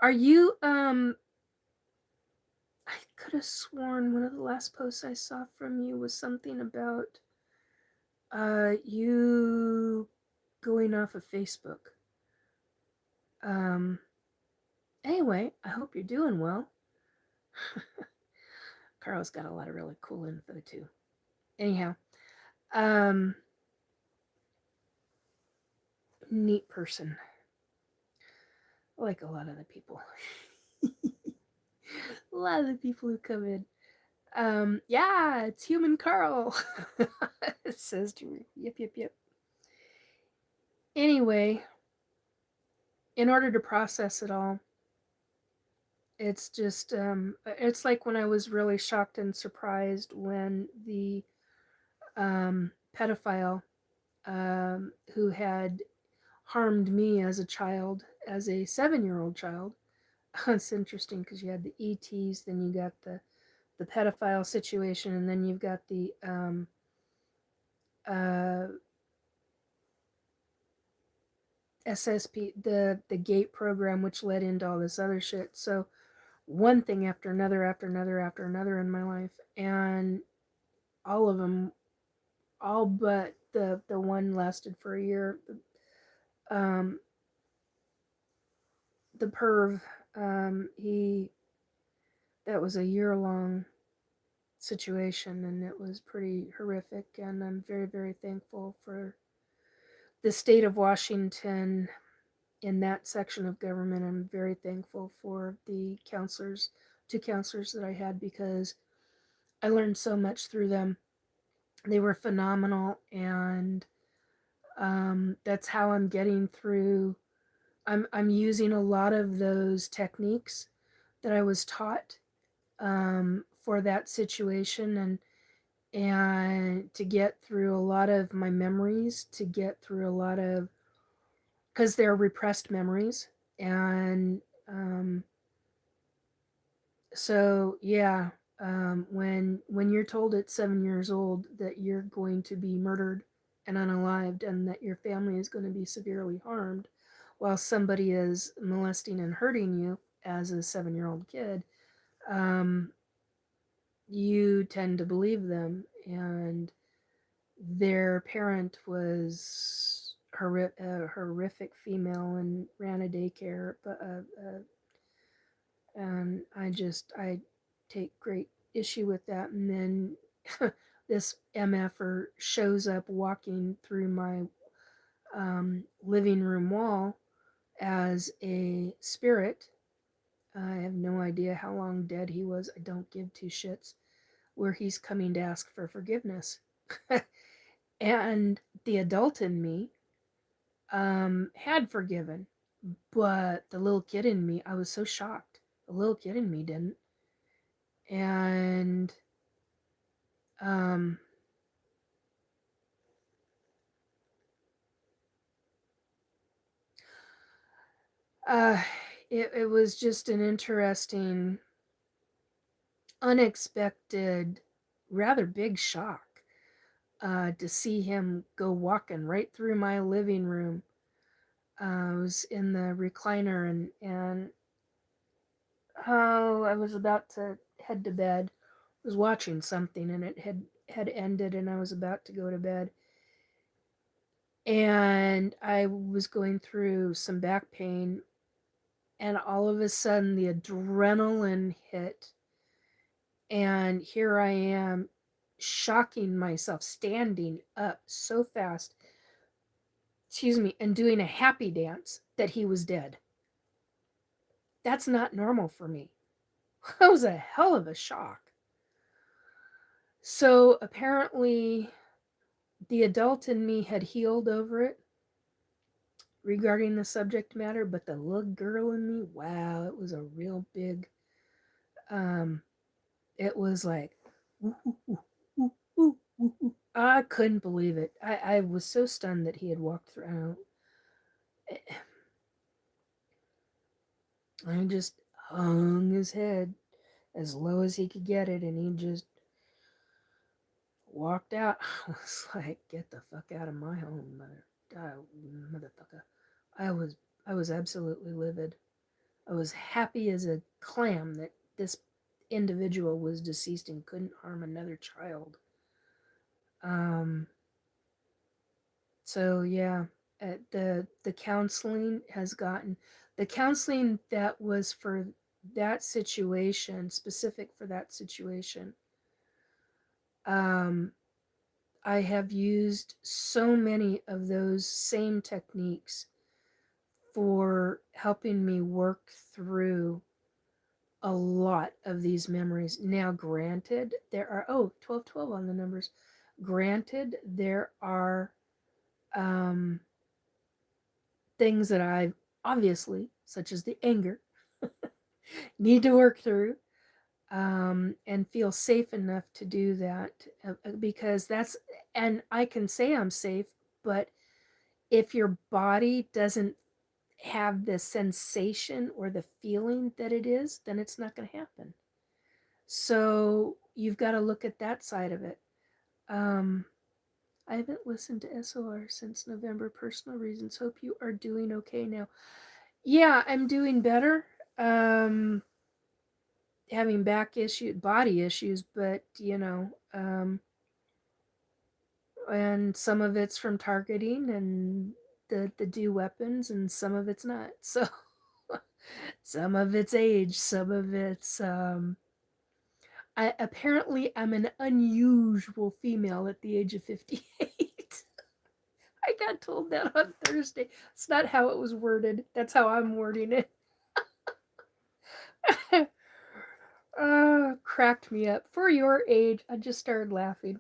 Are you? I could have sworn one of the last posts I saw from you was something about you going off of Facebook. Anyway, I hope you're doing well. Carl's got a lot of really cool info too. Anyhow, neat person. I like a lot of the people. A lot of the people who come in. Yeah, it's human Carl. It says to me. Yep. Anyway, in order to process it all, it's just it's like when I was really shocked and surprised when the pedophile who had harmed me as a child, as a 7-year-old child. It's interesting because you had the ETs, then you got the pedophile situation, and then you've got the SSP, the GATE program, which led into all this other shit. So one thing after another, after another in my life, and all of them, all but the one lasted for a year. Um, the perv, he that was a year-long situation, and it was pretty horrific. And I'm very thankful for the state of Washington in that section of government. I'm very thankful for the counselors, 2 counselors that I had, because I learned so much through them. They were phenomenal, and that's how I'm getting through. I'm using a lot of those techniques that I was taught for that situation, and to get through a lot of my memories, to get through a lot of, because they're repressed memories. And so yeah, when you're told at 7 years old that you're going to be murdered and unalived, and that your family is going to be severely harmed while somebody is molesting and hurting you as a 7-year-old kid, you tend to believe them. And their parent was a horrific female and ran a daycare, and I take great issue with that. And then this MFer shows up walking through my living room wall as a spirit. I have no idea how long dead he was. I don't give 2 shits. Where he's coming to ask for forgiveness. And the adult in me had forgiven, but the little kid in me, I was so shocked. The little kid in me didn't. And um, uh, it was just an interesting, unexpected, rather big shock to see him go walking right through my living room. I was in the recliner, and I was about to head to bed. I was watching something, and it had ended, and I was about to go to bed. And I was going through some back pain, and all of a sudden the adrenaline hit, and here I am, shocking myself, standing up so fast, and doing a happy dance that he was dead. That's not normal for me. That was a hell of a shock. So apparently the adult in me had healed over it regarding the subject matter, but the little girl in me, wow, it was a real big, it was like, ooh, ooh, ooh, ooh, ooh, ooh. I couldn't believe it. I was so stunned that he had walked through. I just hung his head as low as he could get it, and he just walked out. I was like, "Get the fuck out of my home, motherfucker!" I was, I was absolutely livid. I was happy as a clam that this individual was deceased and couldn't harm another child. Um, so yeah, the counseling has gotten the counseling that was for that situation, specific for that situation. Um, I have used so many of those same techniques for helping me work through a lot of these memories. Now, granted, there are 12 on the numbers. Granted, there are um, things that I've obviously, such as the anger, need to work through and feel safe enough to do that because and I can say I'm safe, but if your body doesn't have the sensation or the feeling that it is, then it's not going to happen. So you've got to look at that side of it. Um, I haven't listened to SOR since November. Personal reasons. Hope you are doing okay now. Yeah, I'm doing better. Um, Having body issues, but and some of it's from targeting and the do weapons, and some of it's not. So some of it's age, some of it's I apparently I'm an unusual female at the age of 58. I got told that on Thursday. It's not how it was worded. That's how I'm wording it. Cracked me up. For your age, I just started laughing.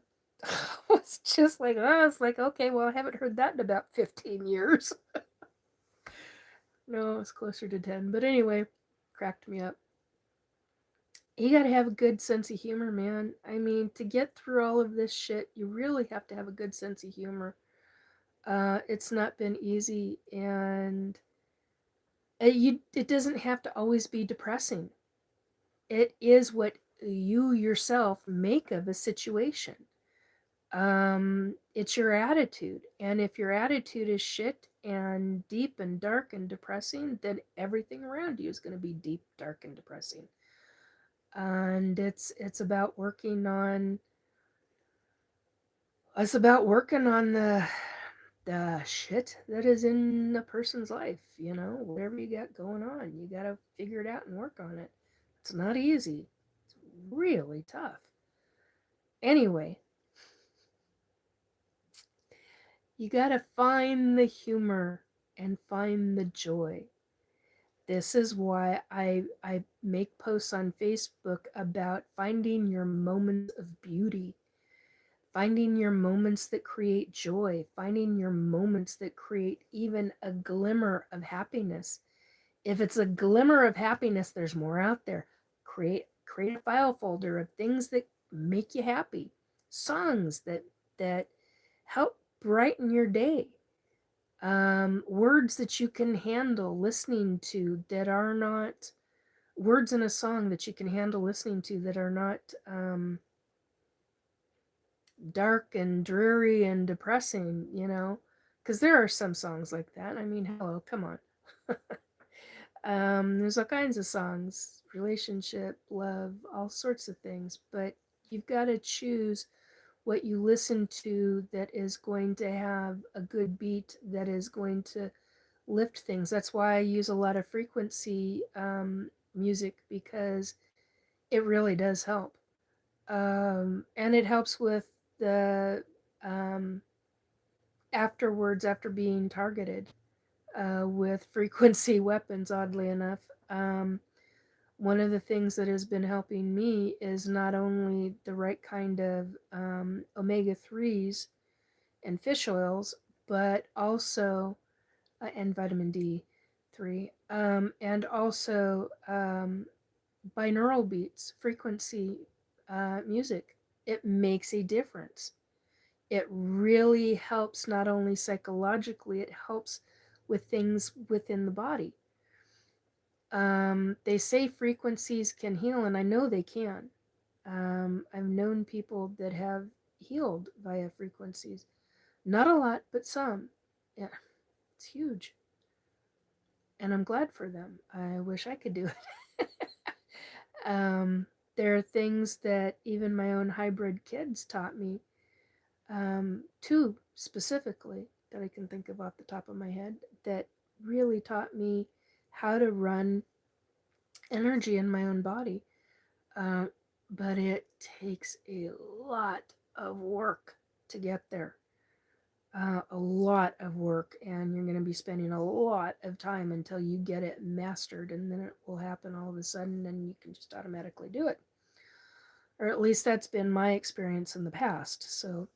It's just like, I was like, okay, well, I haven't heard that in about 15 years. No, it's closer to 10. But anyway, cracked me up. You gotta have a good sense of humor, man. I mean, to get through all of this shit, you really have to have a good sense of humor. It's not been easy, and it doesn't have to always be depressing. It is what you yourself make of a situation. It's your attitude, and if your attitude is shit and deep and dark and depressing, then everything around you is going to be deep, dark, and depressing. And it's about working on the shit that is in a person's life, whatever you got going on, you got to figure it out and work on it. It's not easy. It's really tough. Anyway, you got to find the humor and find the joy. This is why I make posts on Facebook about finding your moments of beauty, finding your moments that create joy, finding your moments that create even a glimmer of happiness. If it's a glimmer of happiness, there's more out there. Create a file folder of things that make you happy, songs that help brighten your day, words that you can handle listening to that are not words in a song that you can handle listening to that are not dark and dreary and depressing, because there are some songs like that. I mean, hello, come on. There's all kinds of songs, relationship, love, all sorts of things, but you've got to choose what you listen to that is going to have a good beat, that is going to lift things. That's why I use a lot of frequency music, because it really does help. And it helps with the um, afterwards, after being targeted with frequency weapons, oddly enough. One of the things that has been helping me is not only the right kind of omega-3s and fish oils, but also and vitamin D3, and also binaural beats, frequency music. It makes a difference. it really helps not only psychologically, it helps with things within the body. They say frequencies can heal, and I know they can. I've known people that have healed via frequencies. Not a lot, but some. Yeah, it's huge. And I'm glad for them. I wish I could do it. There are things that even my own hybrid kids taught me, two specifically that I can think of off the top of my head, that really taught me how to run energy in my own body. Uh, but it takes a lot of work to get there. A lot of work, and you're going to be spending a lot of time until you get it mastered, and then it will happen all of a sudden, and you can just automatically do it. Or at least that's been my experience in the past. So,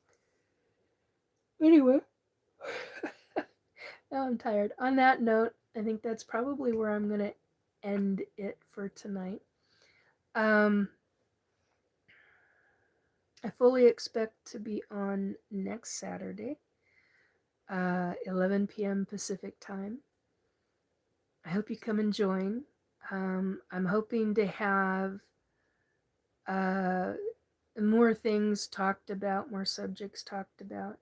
anyway, now I'm tired. On that note, I think that's probably where I'm going to end it for tonight. I fully expect to be on next Saturday, 11 p.m. Pacific time. I hope you come and join. I'm hoping to have uh, more things talked about, more subjects talked about.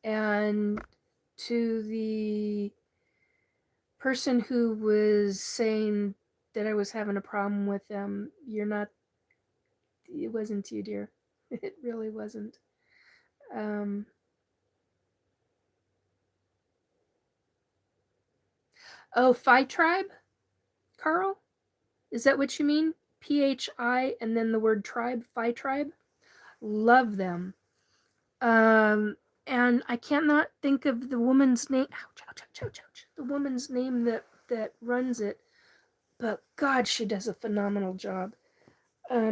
And to the person who was saying that I was having a problem with them, you're not, it wasn't you, dear. It really wasn't. Um, oh, Phi Tribe, Carl? Is that what you mean? PHI and then the word tribe, Phi Tribe? Love them. And I cannot think of the woman's name. Ouch, ouch, ouch, ouch, ouch. The woman's name that runs it, but God, she does a phenomenal job.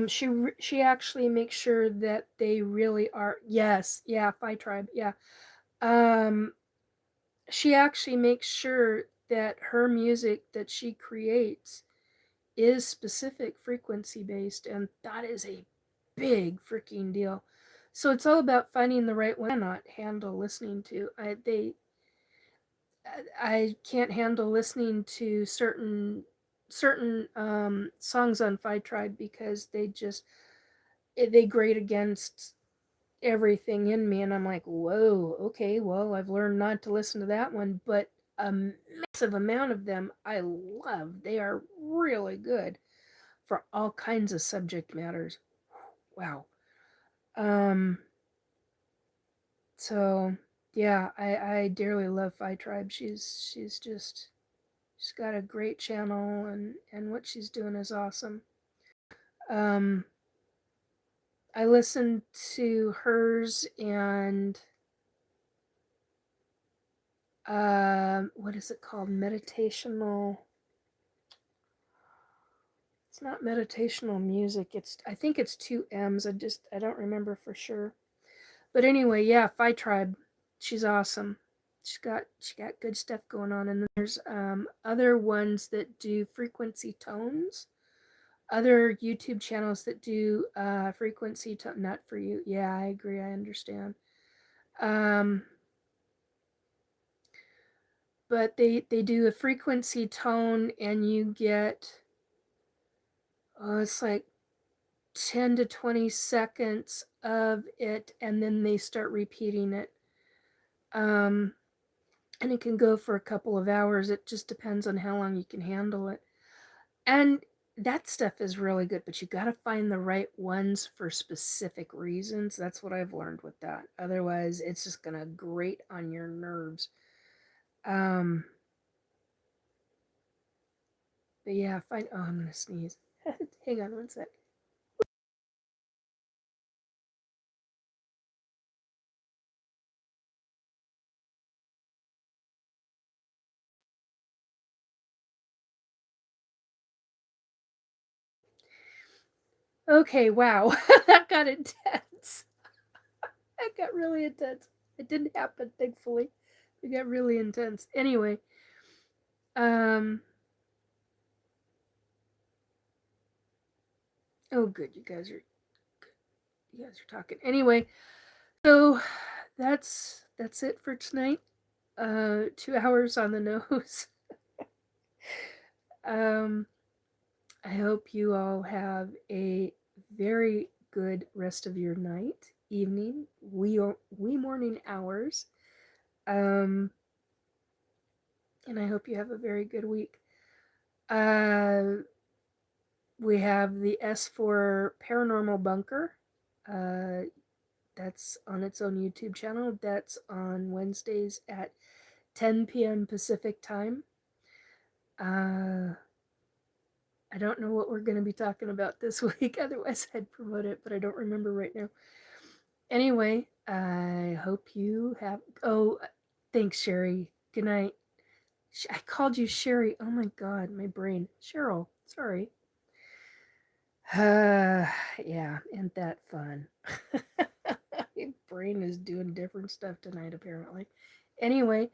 She actually makes sure that they really are. Yes, yeah, Phi Tribe, yeah. Um, she actually makes sure that her music that she creates is specific frequency based, and that is a big freaking deal. So it's all about finding the right one. I cannot handle listening to. I can't handle listening to certain songs on Phi Tribe because they grate against everything in me, and I'm like, whoa, okay, well, I've learned not to listen to that one, but a massive amount of them I love. They are really good for all kinds of subject matters. Wow. Um, so yeah, I dearly love Phi Tribe. She's got a great channel, and what she's doing is awesome. Um, I listened to hers and what is it called? Meditational. It's not meditational music. I think it's two M's. I don't remember for sure. But anyway, yeah, Phi Tribe. She's awesome. She got good stuff going on, and then there's other ones that do frequency tones. Other YouTube channels that do frequency tone. Not for you. Yeah, I agree. I understand. Um, but they do a frequency tone, and you get it's like 10 to 20 seconds of it, and then they start repeating it. Um, and it can go for a couple of hours. It just depends on how long you can handle it. And that stuff is really good, but you got to find the right ones for specific reasons. That's what I've learned with that. Otherwise, it's just going to grate on your nerves. Um, but yeah, find. Oh, I'm going to sneeze. Hang on one sec. Okay, wow. That got intense. That got really intense. It didn't happen, thankfully. It got really intense. Anyway, um, Oh, good. You guys are good. You guys are talking. Anyway, so that's it for tonight. 2 hours on the nose. um, I hope you all have a very good rest of your night, evening, wee morning hours. Um, and I hope you have a very good week. We have the S for Paranormal Bunker. Uh, that's on its own YouTube channel. That's on Wednesdays at 10 p.m. Pacific time. I don't know what we're going to be talking about this week. Otherwise, I'd promote it, but I don't remember right now. Anyway, I hope you have. Oh, thanks, Sherry. Good night. I called you Sherry. Oh my God, my brain. Cheryl. Sorry. Yeah, ain't that fun? My brain is doing different stuff tonight, apparently. Anyway,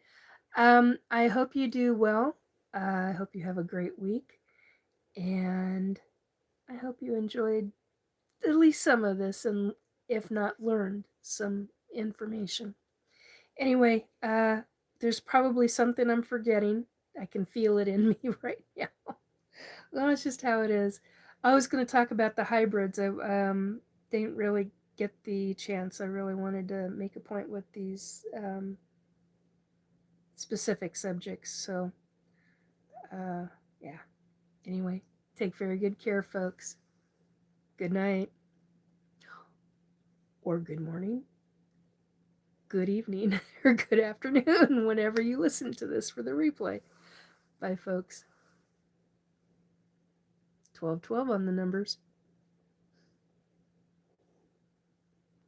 I hope you do well. I hope you have a great week, and I hope you enjoyed at least some of this, and if not, learned some information. Anyway, there's probably something I'm forgetting. I can feel it in me right now. Well, that's just how it is. I was going to talk about the hybrids. I didn't really get the chance. I really wanted to make a point with these specific subjects. So, yeah. Anyway, take very good care, folks. Good night, or good morning, good evening, or good afternoon, whenever you listen to this for the replay. Bye, folks. 1212 on the numbers.